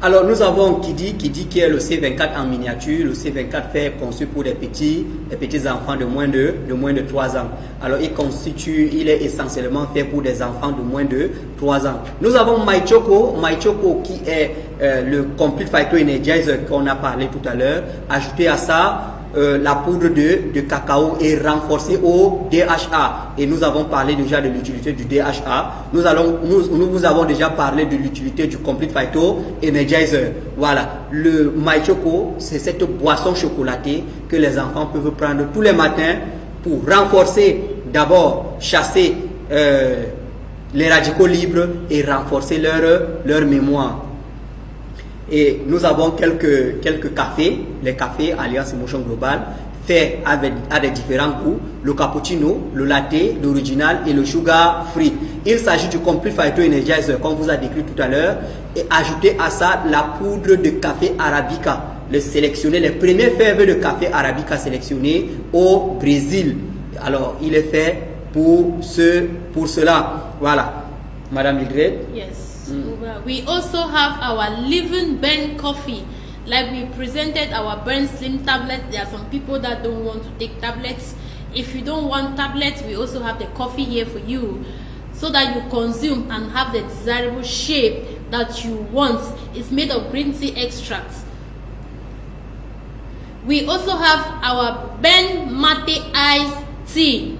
Alors nous avons Kiddy qui est le C24 en miniature. Le C24 fait conçu pour des petits enfants de moins de 3 ans. Alors il est essentiellement fait pour des enfants de moins de 3 ans. Nous avons My Choco qui est le Complete Phyto Energizer qu'on a parlé tout à l'heure. Ajouté à ça la poudre de cacao est renforcée au DHA, et nous avons parlé déjà de l'utilité du DHA. Nous vous avons déjà parlé de l'utilité du Complete Phyto Energizer. Voilà, le My Choco, c'est cette boisson chocolatée que les enfants peuvent prendre tous les matins pour renforcer, d'abord chasser les radicaux libres et renforcer leur mémoire. Et nous avons quelques cafés, les cafés Alliance Emotion Global, faits avec des différents goûts, le cappuccino, le latte, l'original et le sugar free. Il s'agit du Complete Phyto Energizer, comme vous a décrit tout à l'heure, et ajouter à ça la poudre de café Arabica, les premiers fèves de café Arabica sélectionnés au Brésil. Alors, il est fait pour cela. Voilà. Madame Mildred? Yes. We also have our Living Burn coffee. Like we presented our Burn Slim tablets. There are some people that don't want to take tablets. If you don't want tablets, we also have the coffee here for you, so that you consume and have the desirable shape that you want. It's made of green tea extracts. We also have our Ben Mate iced tea.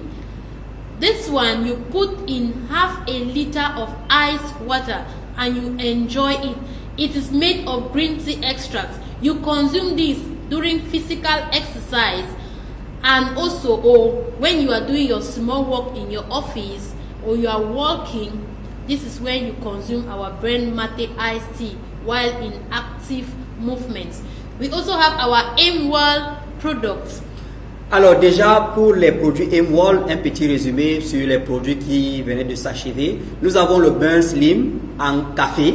This one, you put in half a liter of ice water and you enjoy it. It is made of green tea extracts. You consume this during physical exercise, and also when you are doing your small work in your office or you are walking. This is when you consume our Ben Mate iced tea while in active movements. We also have our Aimwell products. Alors déjà, pour les produits Aimwell, un petit résumé sur les produits qui venaient de s'achever. Nous avons le Burn Slim en café,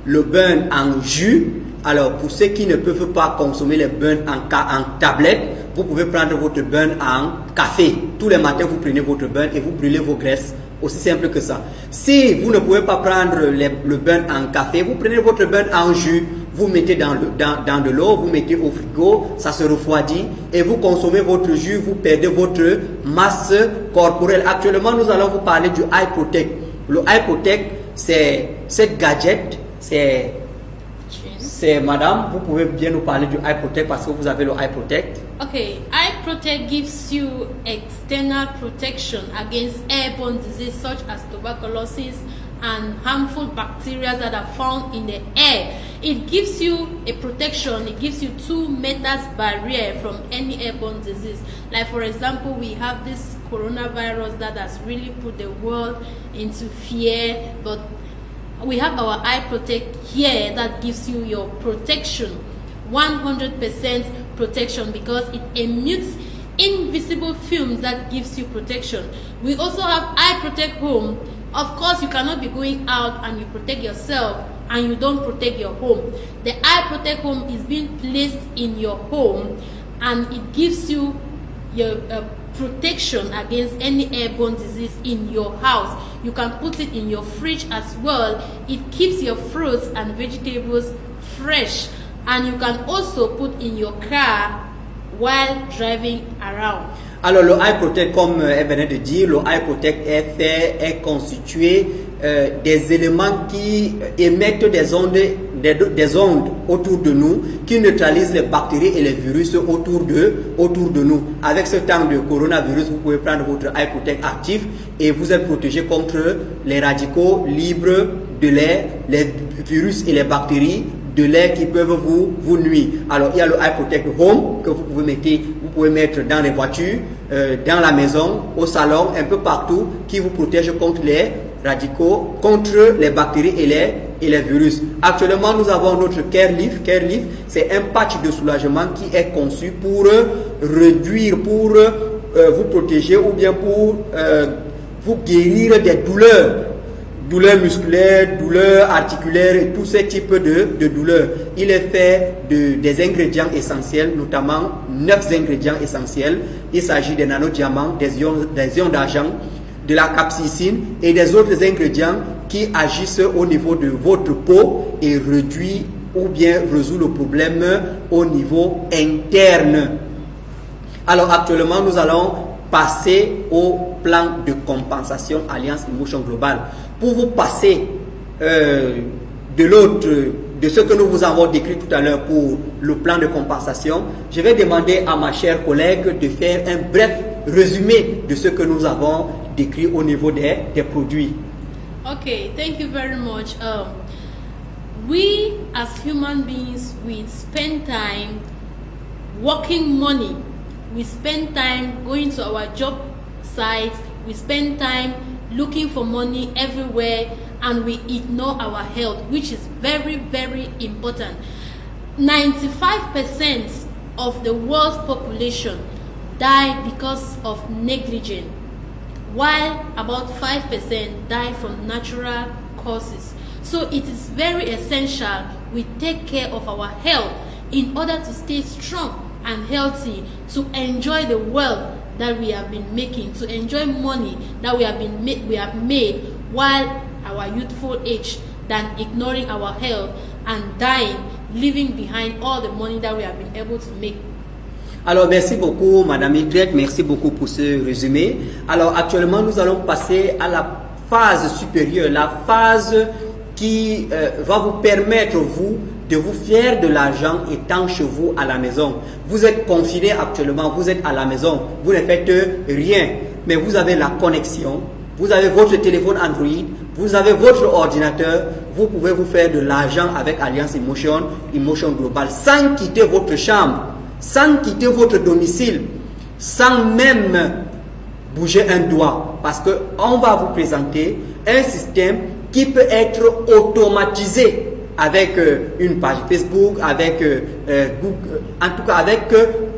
le Burn en jus. Alors pour ceux qui ne peuvent pas consommer les Burn en tablette, vous pouvez prendre votre Burn en café. Tous les matins, vous prenez votre Burn et vous brûlez vos graisses. Aussi simple que ça. Si vous ne pouvez pas prendre le Burn en café, vous prenez votre Burn en jus. Vous mettez dans de l'eau, vous mettez au frigo, ça se refroidit et vous consommez votre jus, vous perdez votre masse corporelle. Actuellement, nous allons vous parler du Eye Protect. Le Eye Protect, c'est cette gadget, c'est madame, vous pouvez bien nous parler du Eye Protect parce que vous avez le Eye Protect. Okay, Eye Protect gives you external protection against airborne disease such as tuberculosis and harmful bacteria that are found in the air. It gives you a protection. It gives you 2 meters barrier from any airborne disease. Like for example, we have this coronavirus that has really put the world into fear, but we have our Eye Protect here that gives you your protection, 100% protection, because it emits invisible films that gives you protection. We also have Eye Protect Home. Of course, you cannot be going out and you protect yourself and you don't protect your home. The Eye Protect Home is being placed in your home, and it gives you your protection against any airborne disease in your house. You can put it in your fridge as well. It keeps your fruits and vegetables fresh, and you can also put in your car while driving around. Alors le Eye Protect, comme elle venait de dire, le Eye Protect est constitué des éléments qui émettent des ondes autour de nous, qui neutralisent les bactéries et les virus autour de nous. Avec ce temps de coronavirus, vous pouvez prendre votre Eye Protect actif et vous êtes protégé contre les radicaux libres de l'air, les virus et les bactéries de l'air qui peuvent vous nuire. Alors il y a le Eye Protect Home que vous pouvez mettre dans les voitures, dans la maison, au salon, un peu partout, qui vous protège contre les radicaux, contre les bactéries et les virus. Actuellement, nous avons notre Care Leaf. Care Leaf, c'est un patch de soulagement qui est conçu pour réduire, pour vous protéger ou bien pour vous guérir des douleurs musculaires, douleurs articulaires et tous ces types de douleurs. Il est fait des ingrédients essentiels, notamment 9 ingrédients essentiels. Il s'agit des nanodiamants, des ions d'argent, de la capsaïcine et des autres ingrédients qui agissent au niveau de votre peau et réduit ou bien résout le problème au niveau interne. Alors actuellement, nous allons passer au plan de compensation Alliance Emotion Global. Pour vous passer de ce que nous vous avons décrit tout à l'heure pour le plan de compensation, je vais demander à ma chère collègue de faire un bref résumé de ce que nous avons décrit au niveau des produits. Okay, thank you very much. We as human beings, we spend time working money. We spend time going to our job sites. We spend time looking for money everywhere, and we ignore our health, which is very, very important. 95% of the world's population die because of negligence, while about 5% die from natural causes. So it is very essential we take care of our health in order to stay strong and healthy, to enjoy the wealth that we have been making, to enjoy money that we have made while our youthful age, than ignoring our health and dying, leaving behind all the money that we have been able to make. Alors merci beaucoup Madame Idret, merci beaucoup pour ce résumé. Alors actuellement nous allons passer à la phase supérieure, la phase qui va vous permettre de vous faire de l'argent étant chez vous à la maison. Vous êtes confiné actuellement, vous êtes à la maison, vous ne faites rien, mais vous avez la connexion, vous avez votre téléphone Android, vous avez votre ordinateur, vous pouvez vous faire de l'argent avec Alliance Emotion Global sans quitter votre chambre, sans quitter votre domicile, sans même bouger un doigt, parce qu'on va vous présenter un système qui peut être automatisé avec une page Facebook, avec Google, en tout cas avec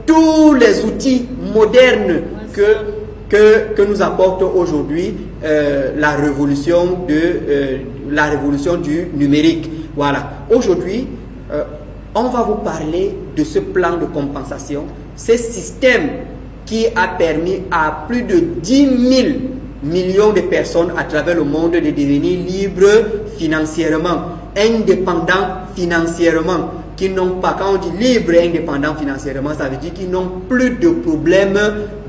tous les outils modernes que nous apporte aujourd'hui la révolution du numérique. Voilà. Aujourd'hui, on va vous parler de ce plan de compensation, ce système qui a permis à plus de 10 000 millions de personnes à travers le monde de devenir libres financièrement, indépendants financièrement, qui n'ont pas, quand on dit libre et indépendant financièrement, ça veut dire qu'ils n'ont plus de problème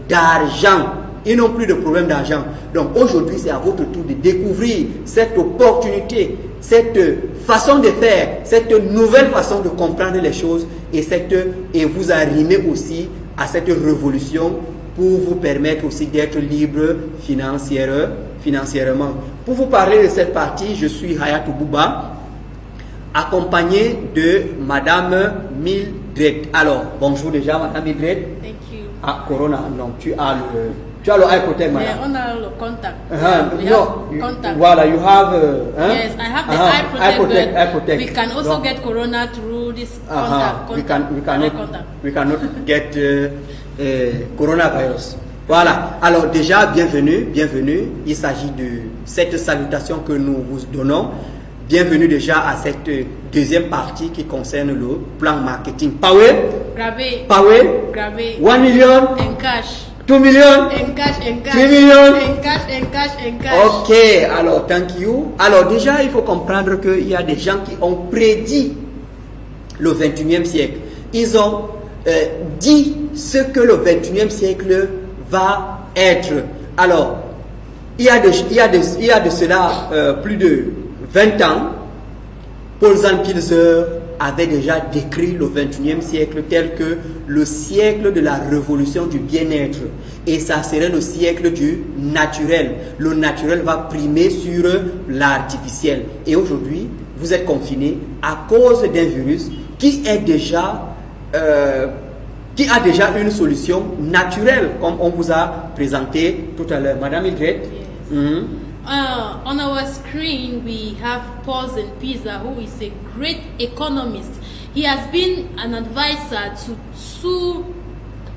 d'argent. Ils n'ont plus de problème d'argent. Donc aujourd'hui, c'est à votre tour de découvrir cette opportunité, cette façon de faire, cette nouvelle façon de comprendre les choses et vous arrimer aussi à cette révolution pour vous permettre aussi d'être libre financièrement. Pour vous parler de cette partie, je suis Hayatou Bouba, accompagné de Madame Mildred. Alors, bonjour déjà Madame Mildred. Thank you. Ah, Corona, non, tu as le Eye Protect, madame. Yeah, on a le contact. Contact. Voilà, you have. Yes, I have the Eye Protect. We can also get Corona through this contact. We cannot get coronavirus. Voilà. Alors déjà, bienvenue. Il s'agit de cette salutation que nous vous donnons. Bienvenue déjà à cette deuxième partie qui concerne le plan marketing. Power. 1 million. En cash. 2 millions? In cash, in cash. 3 millions? In cash, in cash, in cash. Ok, alors, thank you. Alors, déjà, il faut comprendre qu'il y a des gens qui ont prédit le 21e siècle. Ils ont dit ce que le 21e siècle va être. Alors, il y a de cela plus de 20 ans, Paul Zahnpilzer avait déjà décrit le 21e siècle tel que le siècle de la révolution du bien-être. Et ça serait le siècle du naturel. Le naturel va primer sur l'artificiel. Et aujourd'hui, vous êtes confinés à cause d'un virus qui a déjà une solution naturelle, comme on vous a présenté tout à l'heure. Madame Mildred? Yes. On our screen, we have Paul Zahnpilzer, who is a great economist. He has been an advisor to two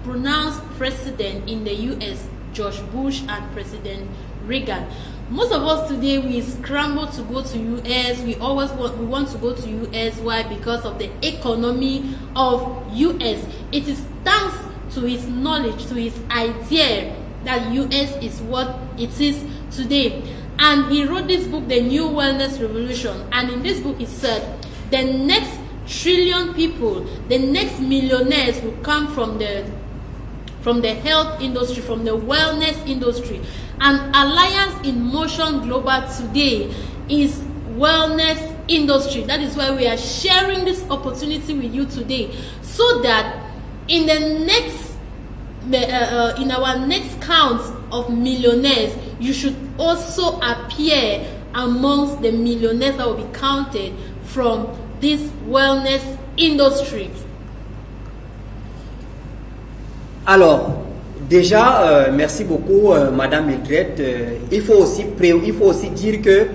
pronounced presidents in the U.S., George Bush and President Reagan. Most of us today, we scramble to go to U.S. We want to go to U.S. Why? Because of the economy of U.S. It is thanks to his knowledge, to his idea that U.S. is what it is today. And he wrote this book, The New Wellness Revolution. And in this book, he said, the next trillion people, the next millionaires will come from the health industry, from the wellness industry. And Alliance in Motion Global today is wellness industry. That is why we are sharing this opportunity with you today, so that in the next in our next count of millionaires, you should also appear amongst the millionaires that will be counted from this wellness industry. Alors, déjà, merci beaucoup, Madame Mildred. Il faut aussi dire que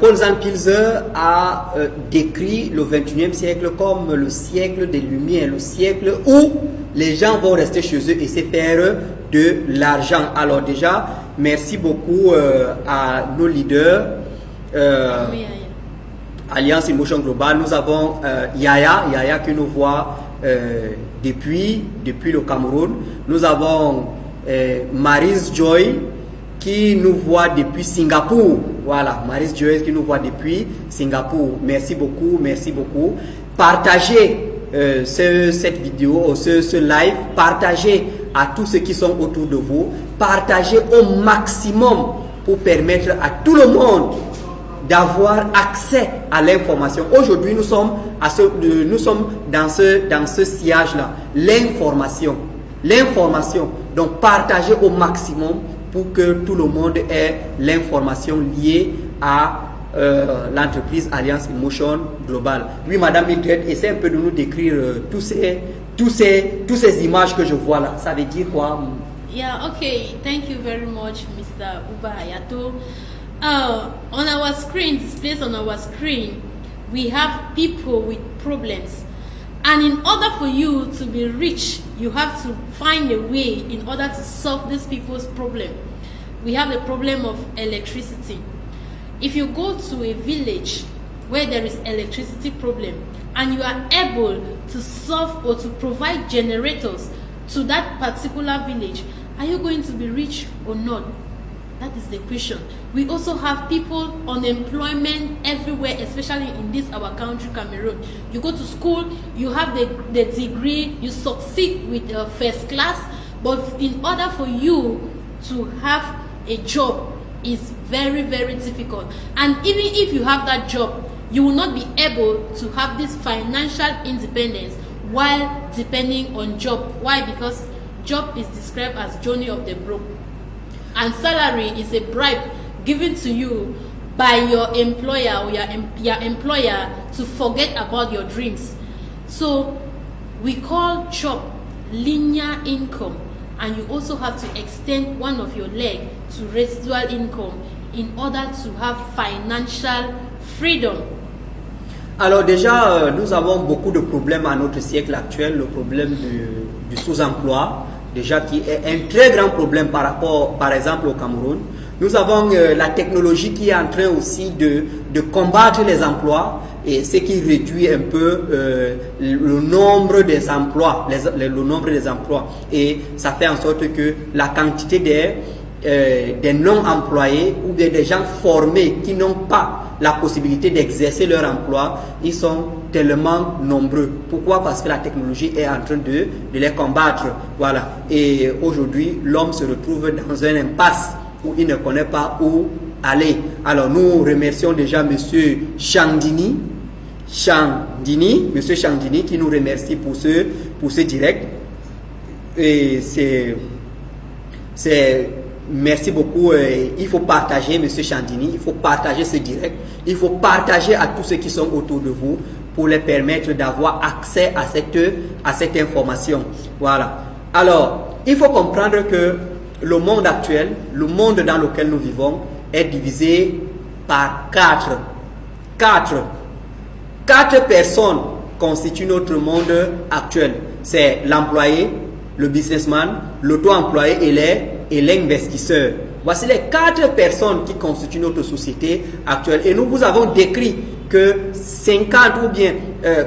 Paul Zahnpilzer a décrit le 21e siècle comme le siècle des Lumières, le siècle où les gens vont rester chez eux et se faire de l'argent. Alors déjà, merci beaucoup à nos leaders. Alliance in Motion Global. Nous avons Yaya qui nous voit depuis le Cameroun. Nous avons Maryse Joy qui nous voit depuis Singapour. Voilà, Maryse Joy qui nous voit depuis Singapour. Merci beaucoup, merci beaucoup. Partagez cette vidéo, ce live, partagez à tous ceux qui sont autour de vous. Partagez au maximum pour permettre à tout le monde d'avoir accès à l'information. Aujourd'hui, nous sommes dans ce sillage-là. L'information. Donc, partagez au maximum pour que tout le monde ait l'information liée à l'entreprise Alliance in Motion Global. Oui, Madame Mildred, essaie un peu de nous décrire tous ces images que je vois là. Ça veut dire quoi? Yeah, okay. Thank you very much, Mr. Uba Hayato. On our screen, displayed on our screen, we have people with problems. And in order for you to be rich, you have to find a way in order to solve these people's problem. We have the problem of electricity. If you go to a village where there is electricity problem and you are able to solve or to provide generators to that particular village, are you going to be rich or not? That is the question. We also have people unemployment everywhere, especially in this our country, Cameroon. You go to school, you have the degree, you succeed with first class, but in order for you to have a job is very, very difficult. And even if you have that job, you will not be able to have this financial independence while depending on job. Why? Because job is described as journey of the broke. And salary is a bribe given to you by your employer or your employer to forget about your dreams. So we call job linear income, and you also have to extend one of your leg to residual income in order to have financial freedom. Alors déjà, nous avons beaucoup de problèmes à notre siècle actuel, le problème du sous-emploi, déjà qui est un très grand problème par rapport, par exemple, au Cameroun. Nous avons la technologie qui est en train aussi de combattre les emplois. et ce qui réduit un peu le nombre des emplois, le nombre des emplois, et ça fait en sorte que la quantité des non-employés ou bien des gens formés qui n'ont pas la possibilité d'exercer leur emploi, ils sont tellement nombreux. Pourquoi? Parce que la technologie est en train de les combattre. Voilà. Et aujourd'hui, l'homme se retrouve dans un impasse où il ne connaît pas où aller. Alors nous remercions déjà Monsieur Chandini, Monsieur Chandini qui nous remercie pour ce direct. Et merci beaucoup. Il faut partager, Monsieur Chandini, il faut partager ce direct. Il faut partager à tous ceux qui sont autour de vous pour les permettre d'avoir accès à cette information. Voilà. Alors, il faut comprendre que le monde actuel, le monde dans lequel nous vivons, est divisé par quatre personnes constituent notre monde actuel. C'est l'employé, le businessman, l'auto-employé et l'investisseur. Voici les 4 personnes qui constituent notre société actuelle. Et nous vous avons décrit que 50 ou bien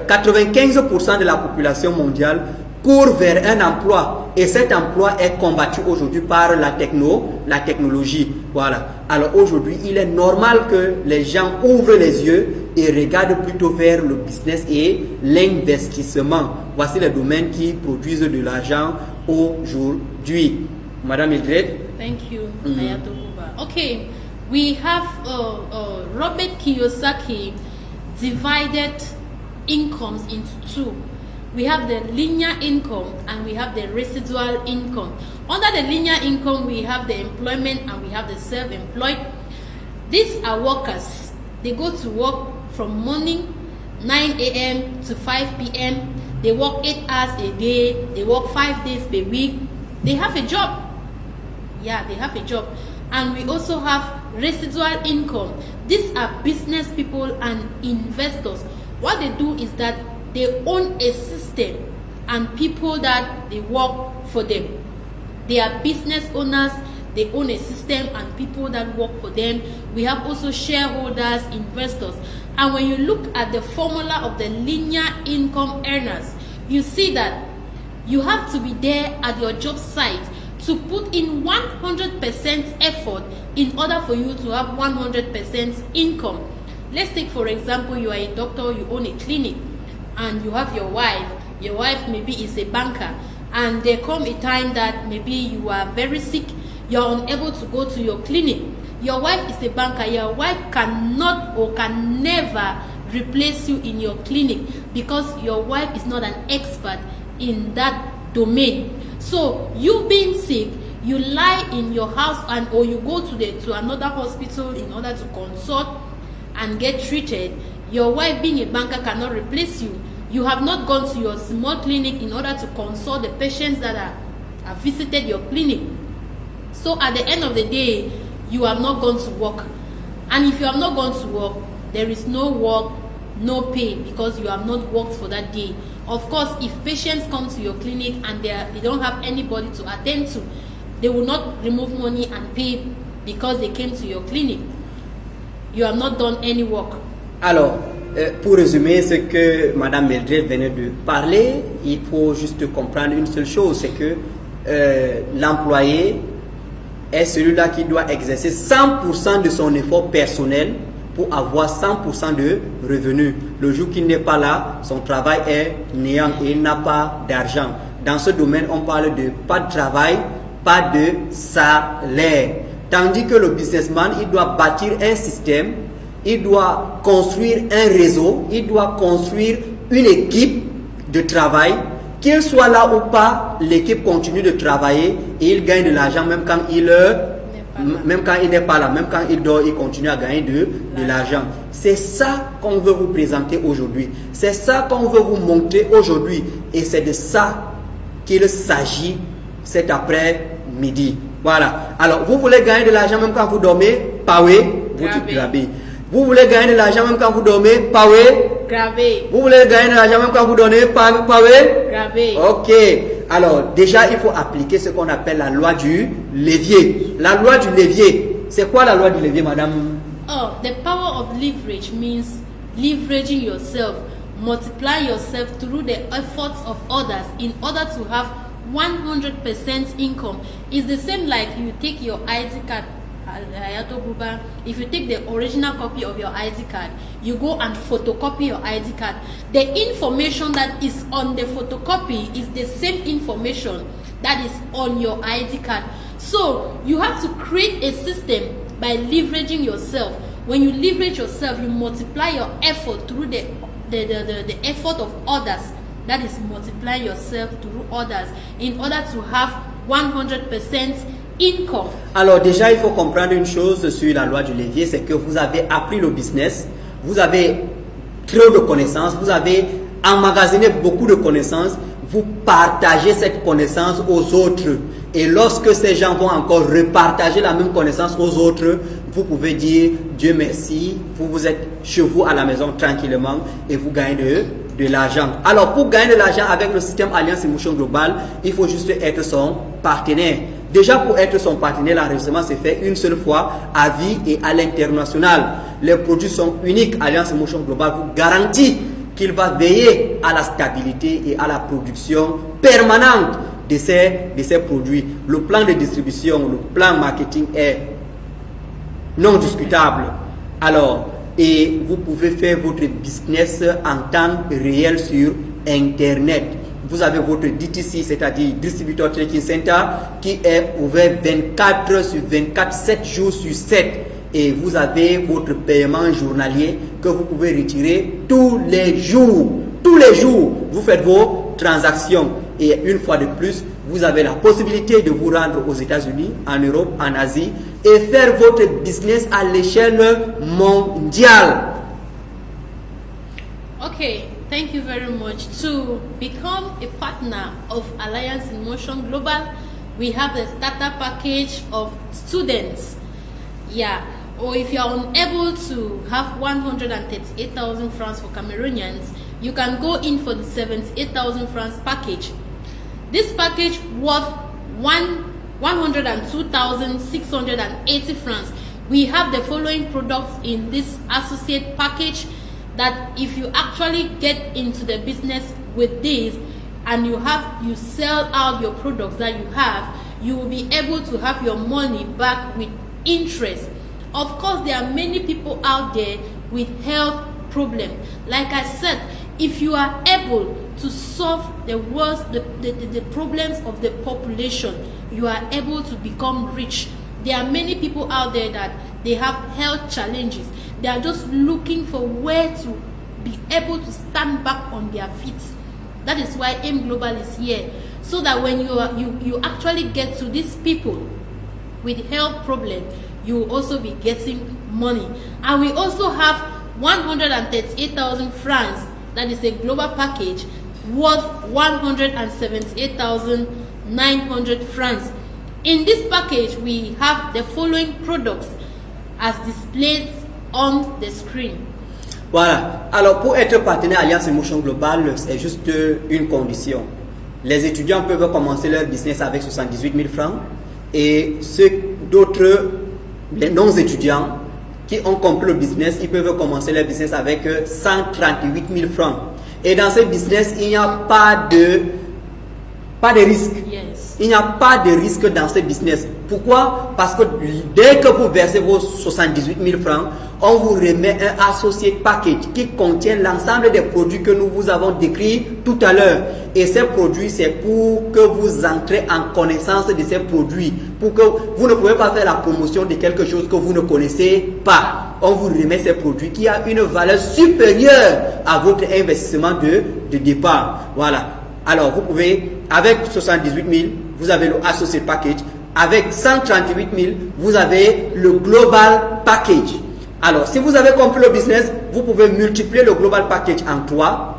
95% de la population mondiale court vers un emploi. Et cet emploi est combattu aujourd'hui par la technologie. Voilà. Alors aujourd'hui, il est normal que les gens ouvrent les yeux et regardent plutôt vers le business et l'investissement. Voici les domaines qui produisent de l'argent aujourd'hui. Madame Mildred. Thank you, Hayato Buba. Okay, we have Robert Kiyosaki divided incomes into two. We have the linear income and we have the residual income. Under the linear income, we have the employment and we have the self-employed. These are workers. They go to work from morning 9 a.m. to 5 p.m. They work 8 hours a day. They work 5 days per week. They have a job. Yeah, they have a job. And we also have residual income. These are business people and investors. What they do is that they own a system and people that they work for them. They are business owners, they own a system and people that work for them. We have also shareholders, investors. And when you look at the formula of the linear income earners, you see that you have to be there at your job site to put in 100% effort in order for you to have 100% income. Let's take for example, you are a doctor, you own a clinic, and you have your wife. Your wife maybe is a banker, and there come a time that maybe you are very sick, you're unable to go to your clinic. Your wife is a banker, your wife cannot or can never replace you in your clinic because your wife is not an expert in that domain. So you being sick, you lie in your house and or you go to another hospital in order to consult and get treated. Your wife being a banker cannot replace you. You have not gone to your small clinic in order to consult the patients that have visited your clinic. So at the end of the day, you have not gone to work. And if you have not gone to work, there is no work, no pay because you have not worked for that day. Of course, if patients come to your clinic and they don't have anybody to attend to, they will not remove money and pay because they came to your clinic. You have not done any work. Alors, pour résumer ce que Madame Mildred venait de parler, il faut juste comprendre une seule chose, c'est que l'employé est celui-là qui doit exercer 100% de son effort personnel pour avoir 100% de revenus. Le jour qu'il n'est pas là, son travail est néant et il n'a pas d'argent. Dans ce domaine, on parle de pas de travail, pas de salaire. Tandis que le businessman, il doit bâtir un système, il doit construire un réseau, il doit construire une équipe de travail. Qu'il soit là ou pas, l'équipe continue de travailler et il gagne de l'argent même quand il n'est pas là, même quand il dort, il continue à gagner de l'argent. C'est ça qu'on veut vous présenter aujourd'hui. C'est ça qu'on veut vous montrer aujourd'hui. Et c'est de ça qu'il s'agit cet après-midi. Voilà. Alors, vous voulez gagner de l'argent même quand vous dormez? Pawé, vous grabez. Vous voulez gagner de l'argent même quand vous dormez? Pawé. Grabé. Vous voulez gagner de l'argent même quand vous dormez? Pawé. Grabé. Ok. Alors, déjà, il faut appliquer ce qu'on appelle la loi du levier. La loi du levier. C'est quoi la loi du levier, madame? Oh, the power of leverage means leveraging yourself, multiply yourself through the efforts of others in order to have 100% income. It's the same like you take your ID card, if you take the original copy of your ID card, you go and photocopy your ID card. The information that is on the photocopy is the same information that is on your ID card. So you have to create a system by leveraging yourself. When you leverage yourself, you multiply your effort through the effort of others. That is multiply yourself through others in order to have 100% income. Alors déjà, il faut comprendre une chose sur la loi du levier, c'est que vous avez appris le business, vous avez trop de connaissances, vous avez emmagasiné beaucoup de connaissances, vous partagez cette connaissance aux autres. Et lorsque ces gens vont encore repartager la même connaissance aux autres, vous pouvez dire Dieu merci, vous êtes chez vous à la maison tranquillement et vous gagnez de l'argent. Alors pour gagner de l'argent avec le système Alliance Émotion Globale, il faut juste être son partenaire. Déjà pour être son partenaire, l'enregistrement se fait une seule fois à vie et à l'international. Les produits sont uniques. Alliance Émotion Globale vous garantit qu'il va veiller à la stabilité et à la production permanente de ces produits. Le plan de distribution, le plan marketing est non discutable. Alors, et vous pouvez faire votre business en temps réel sur Internet. Vous avez votre DTC, c'est-à-dire Distributor Tracking Center, qui est ouvert 24 sur 24, 7 jours sur 7. Et vous avez votre paiement journalier que vous pouvez retirer tous les jours. Tous les jours, vous faites vos transactions. Et une fois de plus, vous avez la possibilité de vous rendre aux États-Unis, en Europe, en Asie et faire votre business à l'échelle mondiale. Okay, thank you very much. To become a partner of Alliance in Motion Global, we have the starter package of students. Yeah. Or if you are unable to have 138,000 francs for Cameroonians, you can go in for the 78,000 francs package. This package worth 102,680 francs. We have the following products in this associate package that if you actually get into the business with this and you sell out your products that you have, you will be able to have your money back with interest. Of course, there are many people out there with health problems. Like I said, if you are able to solve the problems of the population, you are able to become rich. There are many people out there that they have health challenges. They are just looking for where to be able to stand back on their feet. That is why AIM Global is here. So that when you actually get to these people with health problems, you will also be getting money. And we also have 138,000 francs, that is a global package, worth 178,900 francs. In this package, we have the following products as displayed on the screen. Voilà. Alors pour être partenaire Alliance Émotion Globale, c'est juste une condition. Les étudiants peuvent commencer leur business avec 78 000 francs et ceux d'autres, les non-étudiants qui ont compris le business, ils peuvent commencer leur business avec 138 000 francs. Et dans ce business, il n'y a pas de risque. Yes. Il n'y a pas de risque dans ce business. Pourquoi? Parce que dès que vous versez vos 78 000 francs, on vous remet un associate package qui contient l'ensemble des produits que nous vous avons décrits tout à l'heure. Et ces produits, c'est pour que vous entrez en connaissance de ces produits. Pour que vous ne pouvez pas faire la promotion de quelque chose que vous ne connaissez pas. On vous remet ces produits qui a une valeur supérieure à votre investissement de départ. Voilà. Alors, vous pouvez, avec 78 000, vous avez le associate package. Avec 138 000, vous avez le global package. Alors, si vous avez compris le business, vous pouvez multiplier le global package en 3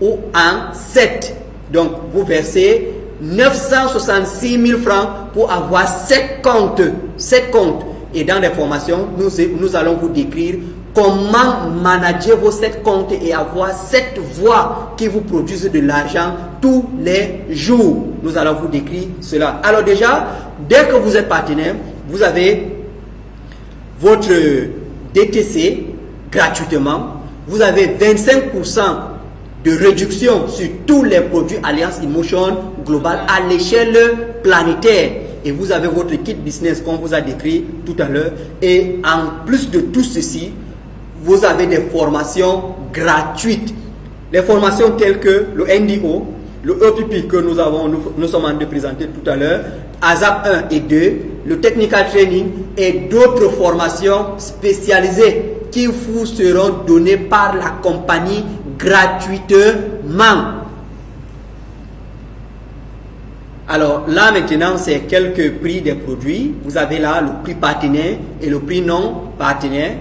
ou en 7. Donc, vous versez 966 000 francs pour avoir 7 comptes. 7 comptes. Et dans les formations, nous allons vous décrire comment manager vos 7 comptes et avoir 7 voies qui vous produisent de l'argent tous les jours. Nous allons vous décrire cela. Alors déjà, dès que vous êtes partenaire, vous avez votre DTC gratuitement. vous avez 25% de réduction sur tous les produits Alliance Emotion Global à l'échelle planétaire. Et vous avez votre kit business qu'on vous a décrit tout à l'heure. Et en plus de tout ceci, vous avez des formations gratuites. Les formations telles que le NDO, le EPP que nous sommes en train de présenter tout à l'heure, ASAP 1 et 2, le Technical Training et d'autres formations spécialisées qui vous seront données par la compagnie gratuitement. Alors là maintenant, c'est quelques prix des produits. Vous avez là le prix partenaire et le prix non partenaire.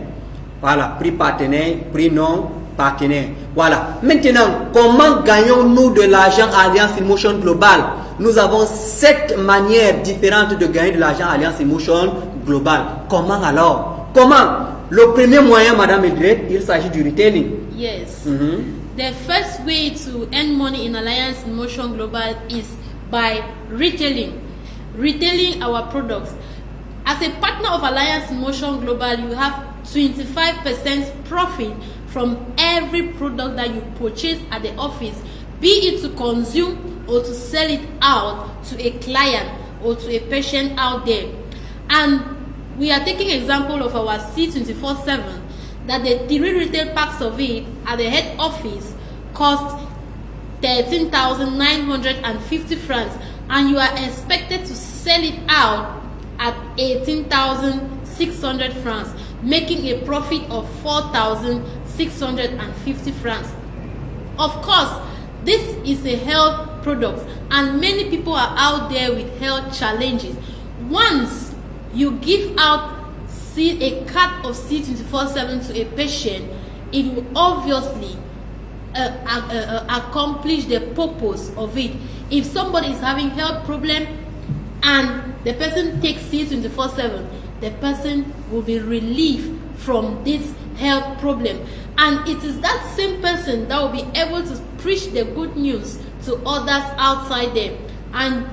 Voilà, prix partenaire, prix non partenaire. Voilà. Maintenant, comment gagnons-nous de l'argent à Alliance Emotion Global? Nous avons 7 manières différentes de gagner de l'argent à Alliance Emotion Global. Comment alors? Comment? Le premier moyen, Madame Mildred, il s'agit du retailing. Yes. The first way to earn money in Alliance Emotion Global is by retailing our products. As a partner of Alliance Emotion Global, you have 25% profit from every product that you purchase at the office, be it to consume or to sell it out to a client or to a patient out there. And we are taking example of our C24/7, that the 3 retail packs of it at the head office cost 13,950 francs, and you are expected to sell it out at 18,600 francs, making a profit of 4,650 francs. Of course, this is a health product, and many people are out there with health challenges. Once you give out a card of C24/7 to a patient, it will obviously accomplish the purpose of it. If somebody is having health problem and the person takes C24/7, the person will be relieved from this health problem, and it is that same person that will be able to preach the good news to others outside there. And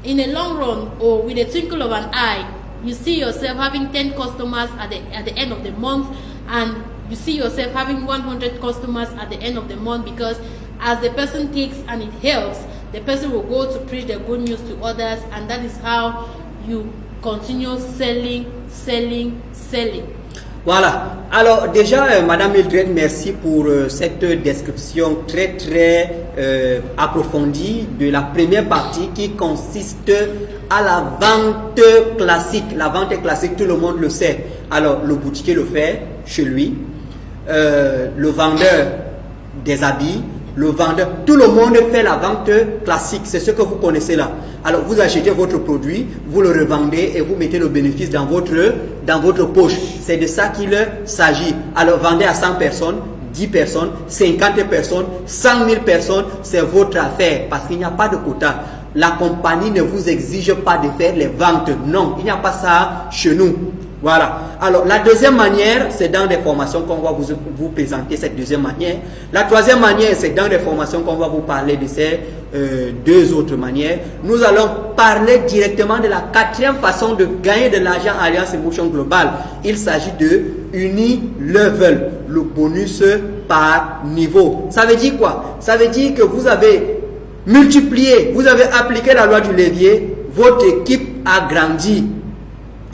in a long run, or with a twinkle of an eye, you see yourself having 10 customers at the end of the month, and you see yourself having 100 customers at the end of the month, because as the person takes and it helps, the person will go to preach the good news to others, and that is how you continue selling. Voilà. Alors déjà, Madame Mildred, merci pour cette description très approfondie de la première partie qui consiste à la vente classique. La vente classique, tout le monde le sait. Alors, le boutiquier le fait chez lui. Le vendeur des habits, le vendeur, tout le monde fait la vente classique. C'est ce que vous connaissez là. Alors, vous achetez votre produit, vous le revendez et vous mettez le bénéfice dans votre poche. C'est de ça qu'il s'agit. Alors, vendez à 100 personnes, 10 personnes, 50 personnes, 100 000 personnes, c'est votre affaire parce qu'il n'y a pas de quota. La compagnie ne vous exige pas de faire les ventes. Non, il n'y a pas ça chez nous. Voilà. Alors, la deuxième manière, c'est dans des formations qu'on va vous présenter cette deuxième manière. La troisième manière, c'est dans des formations qu'on va vous parler de ces deux autres manières. Nous allons parler directement de la quatrième façon de gagner de l'argent à Alliance Emotion Global. Il s'agit de Unilevel, le bonus par niveau. Ça veut dire quoi? Ça veut dire que vous avez multiplié, vous avez appliqué la loi du levier, votre équipe a grandi.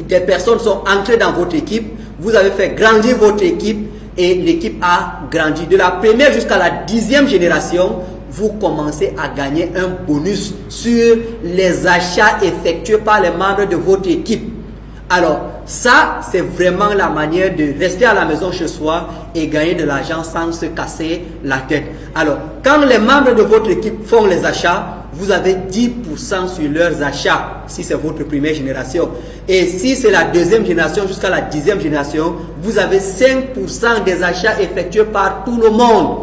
Des personnes sont entrées dans votre équipe, vous avez fait grandir votre équipe et l'équipe a grandi. De la première jusqu'à la 10e génération, vous commencez à gagner un bonus sur les achats effectués par les membres de votre équipe. Alors, ça, c'est vraiment la manière de rester à la maison chez soi et gagner de l'argent sans se casser la tête. Alors, quand les membres de votre équipe font les achats, vous avez 10% sur leurs achats, si c'est votre première génération. Et si c'est la deuxième génération jusqu'à la 10e génération, vous avez 5% des achats effectués par tout le monde.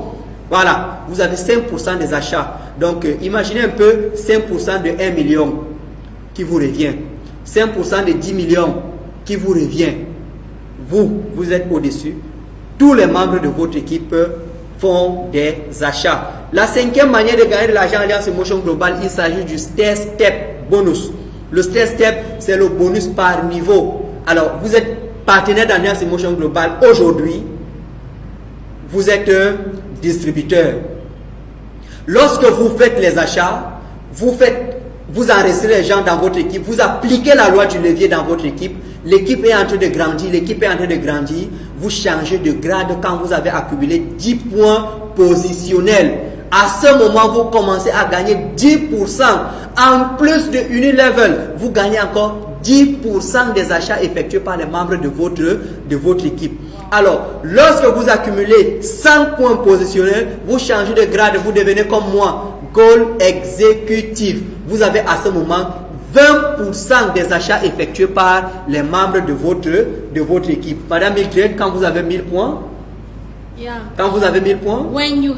Voilà, vous avez 5% des achats. Donc, imaginez un peu 5% de 1 million qui vous revient. 5% de 10 millions qui vous revient. Vous êtes au-dessus. Tous les membres de votre équipe font des achats. La cinquième manière de gagner de l'argent à Alliance Emotion Global, il s'agit du Stair Step bonus. Le Stair Step, c'est le bonus par niveau. Alors, vous êtes partenaire d'Alliance Emotion Global aujourd'hui. vous êtes distributeur. Lorsque vous faites les achats, vous enregistrez les gens dans votre équipe, vous appliquez la loi du levier dans votre équipe, l'équipe est en train de grandir, vous changez de grade quand vous avez accumulé 10 points positionnels. À ce moment, vous commencez à gagner 10%. En plus de Unilevel, vous gagnez encore 10% des achats effectués par les membres de votre équipe. Alors, lorsque vous accumulez 100 points positionnels, vous changez de grade, vous devenez comme moi, Goal Executive. Vous avez à ce moment 20% des achats effectués par les membres de votre équipe. Madame Mildred, quand vous avez 1000 points, quand vous avez 1000 points, when you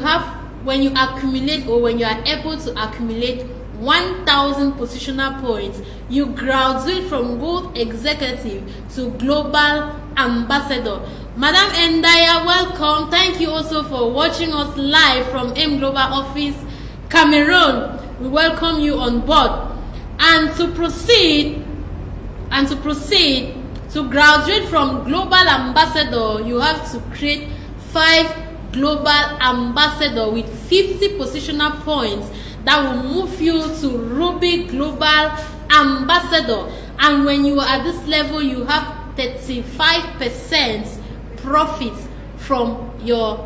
accumulate or when you are able to accumulate 1000 positional points, you graduate from Gold Executive to Global Ambassador. Madam Ndaya, welcome. Thank you also for watching us live from M Global Office, Cameroon. We welcome you on board. And to proceed to graduate from Global Ambassador, you have to create 5 Global Ambassador with 50 positional points that will move you to Ruby Global Ambassador. And when you are at this level, you have 35% profits from your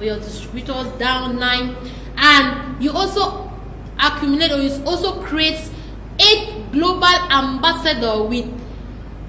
distributors downline, and you also accumulate, or you also create 8 global ambassador with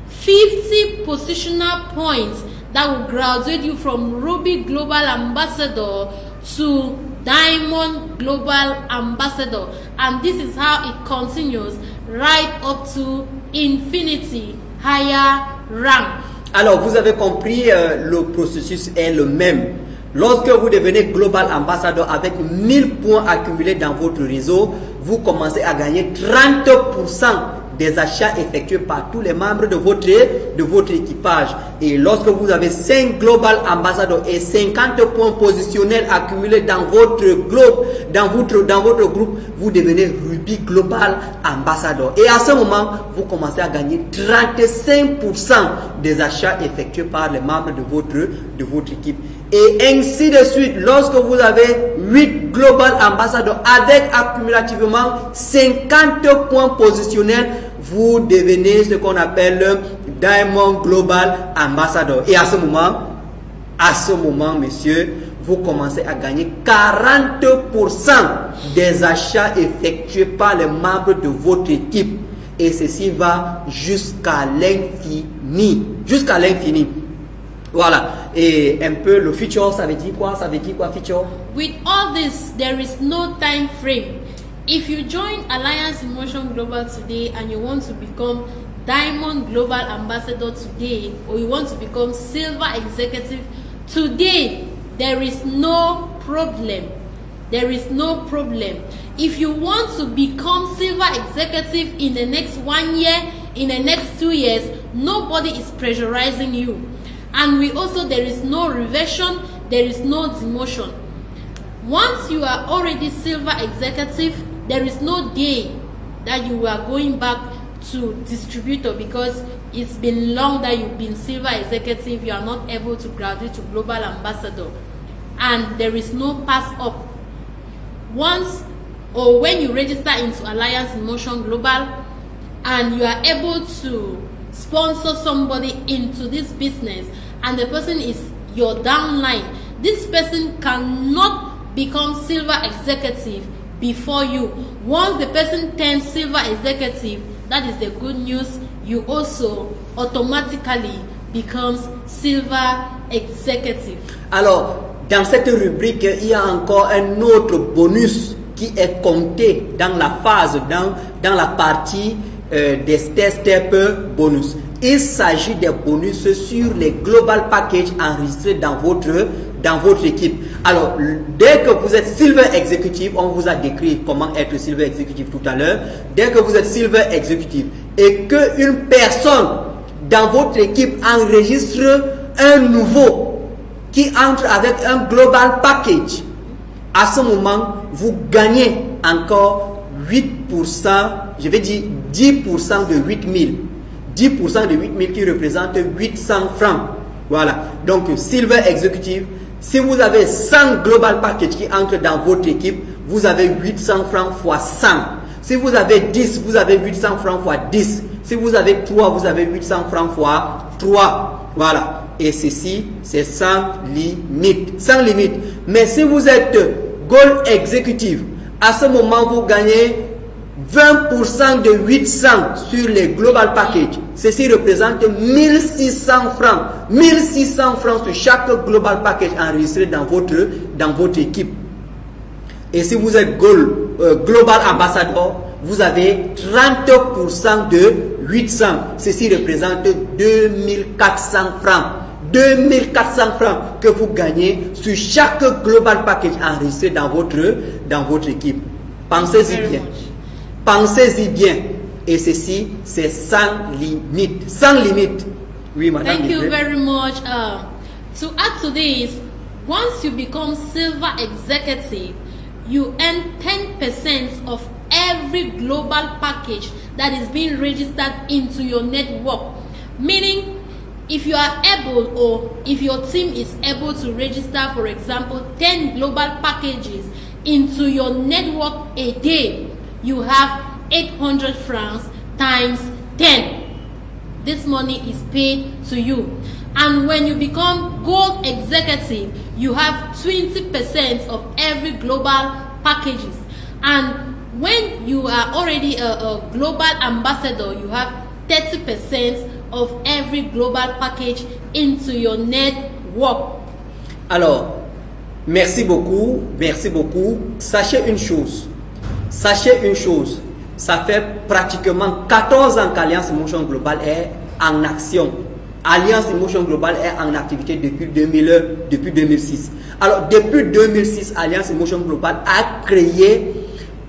50 positional points that will graduate you from Ruby Global Ambassador to Diamond Global Ambassador, and this is how it continues right up to infinity, higher rank. Alors, vous avez compris, le processus est le même. Lorsque vous devenez Global Ambassador avec 1000 points accumulés dans votre réseau, vous commencez à gagner 30% des achats effectués par tous les membres de votre équipage. Et lorsque vous avez 5 Global Ambassadors et 50 points positionnels accumulés dans votre groupe, vous devenez Ruby Global Ambassador. Et à ce moment, vous commencez à gagner 35% des achats effectués par les membres de votre équipe. Et ainsi de suite, lorsque vous avez 8 Global Ambassadors avec accumulativement 50 points positionnels, vous devenez ce qu'on appelle Diamond Global Ambassador. Et à ce moment, messieurs, vous commencez à gagner 40% des achats effectués par les membres de votre équipe. Et ceci va jusqu'à l'infini. Jusqu'à l'infini. Voilà. Et un peu le future, ça veut dire quoi? Ça veut dire quoi, future? With all this, there is no time frame. If you join Alliance in Motion Global today and you want to become Diamond Global Ambassador today, or you want to become Silver Executive today, there is no problem. There is no problem. If you want to become Silver Executive in the next 1 year, in the next 2 years, nobody is pressurizing you. And there is no reversion, there is no demotion. Once you are already Silver Executive, there is no day that you are going back to distributor, because it's been long that you've been Silver Executive, you are not able to graduate to Global Ambassador. And there is no pass up. Once or when you register into Alliance in Motion Global and you are able to sponsor somebody into this business and the person is your downline, this person cannot become Silver Executive before you. Once the person turns Silver Executive, that is the good news, you also automatically becomes Silver Executive. Alors, dans cette rubrique, il y a encore un autre bonus qui est compté dans la phase, dans la partie des step bonus. Il s'agit des bonus sur les global packages enregistrés dans votre équipe. Alors, dès que vous êtes Silver Executive, on vous a décrit comment être Silver Executive tout à l'heure. Dès que vous êtes Silver Executive et qu'une personne dans votre équipe enregistre un nouveau qui entre avec un global package, à ce moment, vous gagnez encore 8%, je vais dire 10% de 8000. 10% de 8000 qui représente 800 francs. Voilà. Donc, Silver Executive, Si vous avez 100 global package qui entrent dans votre équipe, vous avez 800 francs fois 100. Si vous avez 10, vous avez 800 francs fois 10. Si vous avez 3, vous avez 800 francs fois 3. Voilà. Et ceci, c'est sans limite. Sans limite. Mais si vous êtes Gold Executive, à ce moment, vous gagnez 20% de 800 sur les Global Package. Ceci représente 1600 francs. 1600 francs sur chaque Global Package enregistré dans votre équipe. Et si vous êtes Global Ambassador, vous avez 30% de 800. Ceci représente 2400 francs. 2400 francs que vous gagnez sur chaque Global Package enregistré dans votre équipe. Pensez-y bien. Pensez-y bien. Et ceci, c'est sans limite. Sans limite. Oui, madame. Thank you very much. To add to this, once you become silver executive, you earn 10% of every global package that is being registered into your network. Meaning, if you are able, or if your team is able to register, for example, 10 global packages into your network a day, you have 800 francs times 10. This money is paid to you. And when you become gold executive, you have 20% of every global packages. And when you are already a global ambassador, you have 30% of every global package into your network. Alors, merci beaucoup, merci beaucoup. Sachez une chose, ça fait pratiquement 14 ans qu'Alliance Emotion Global est en action. Alliance Emotion Global est en activité depuis 2006. Alors, depuis 2006, Alliance Emotion Global a créé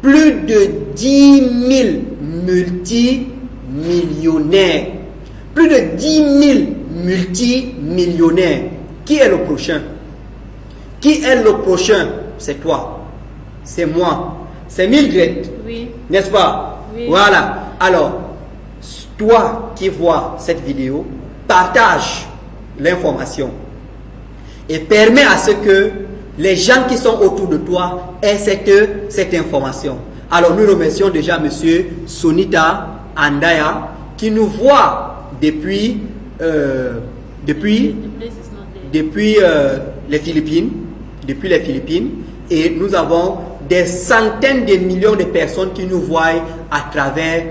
plus de 10 000 multimillionnaires. Plus de 10 000 multimillionnaires. Qui est le prochain? Qui est le prochain? C'est toi. C'est moi. C'est Mildred. Oui. N'est-ce pas? Oui. Voilà. Alors, toi qui vois cette vidéo, partage l'information et permets à ce que les gens qui sont autour de toi aient cette information. Alors, nous remercions déjà monsieur Sonita Andaya qui nous voit depuis les Philippines. Et nous avons des centaines de millions de personnes qui nous voient à travers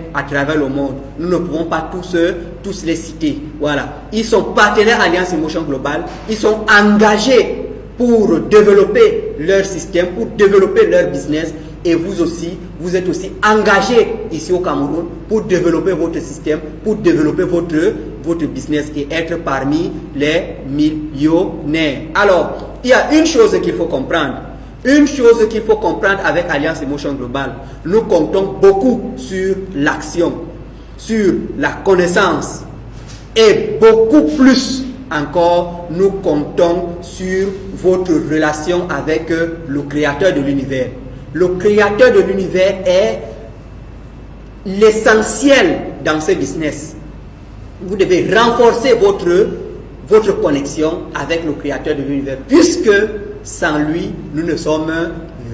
le monde. Nous ne pouvons pas tous les citer. Voilà. Ils sont partenaires Alliance Emotion Global. Ils sont engagés pour développer leur système, pour développer leur business. Et vous aussi, vous êtes aussi engagés ici au Cameroun pour développer votre système, pour développer votre business et être parmi les millionnaires. Alors, il y a une chose qu'il faut comprendre. Une chose qu'il faut comprendre avec Alliance Emotion Global. Nous comptons beaucoup sur l'action, sur la connaissance et beaucoup plus encore, nous comptons sur votre relation avec le créateur de l'univers. Le créateur de l'univers est l'essentiel dans ce business. Vous devez renforcer votre connexion avec le créateur de l'univers, puisque sans lui, nous ne sommes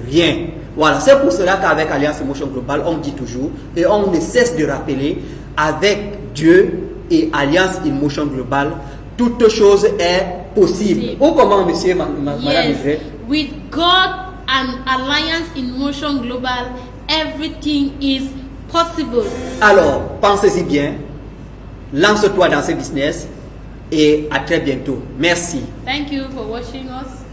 rien. Voilà, c'est pour cela qu'avec Alliance Emotion Global, on dit toujours et on ne cesse de rappeler, avec Dieu et Alliance Emotion Global, toute chose est possible. Ou comment, monsieur, madame? Yes, with God and Alliance Emotion Global, everything is possible. Alors, pensez-y bien, lance-toi dans ce business et à très bientôt. Merci. Thank you for watching us.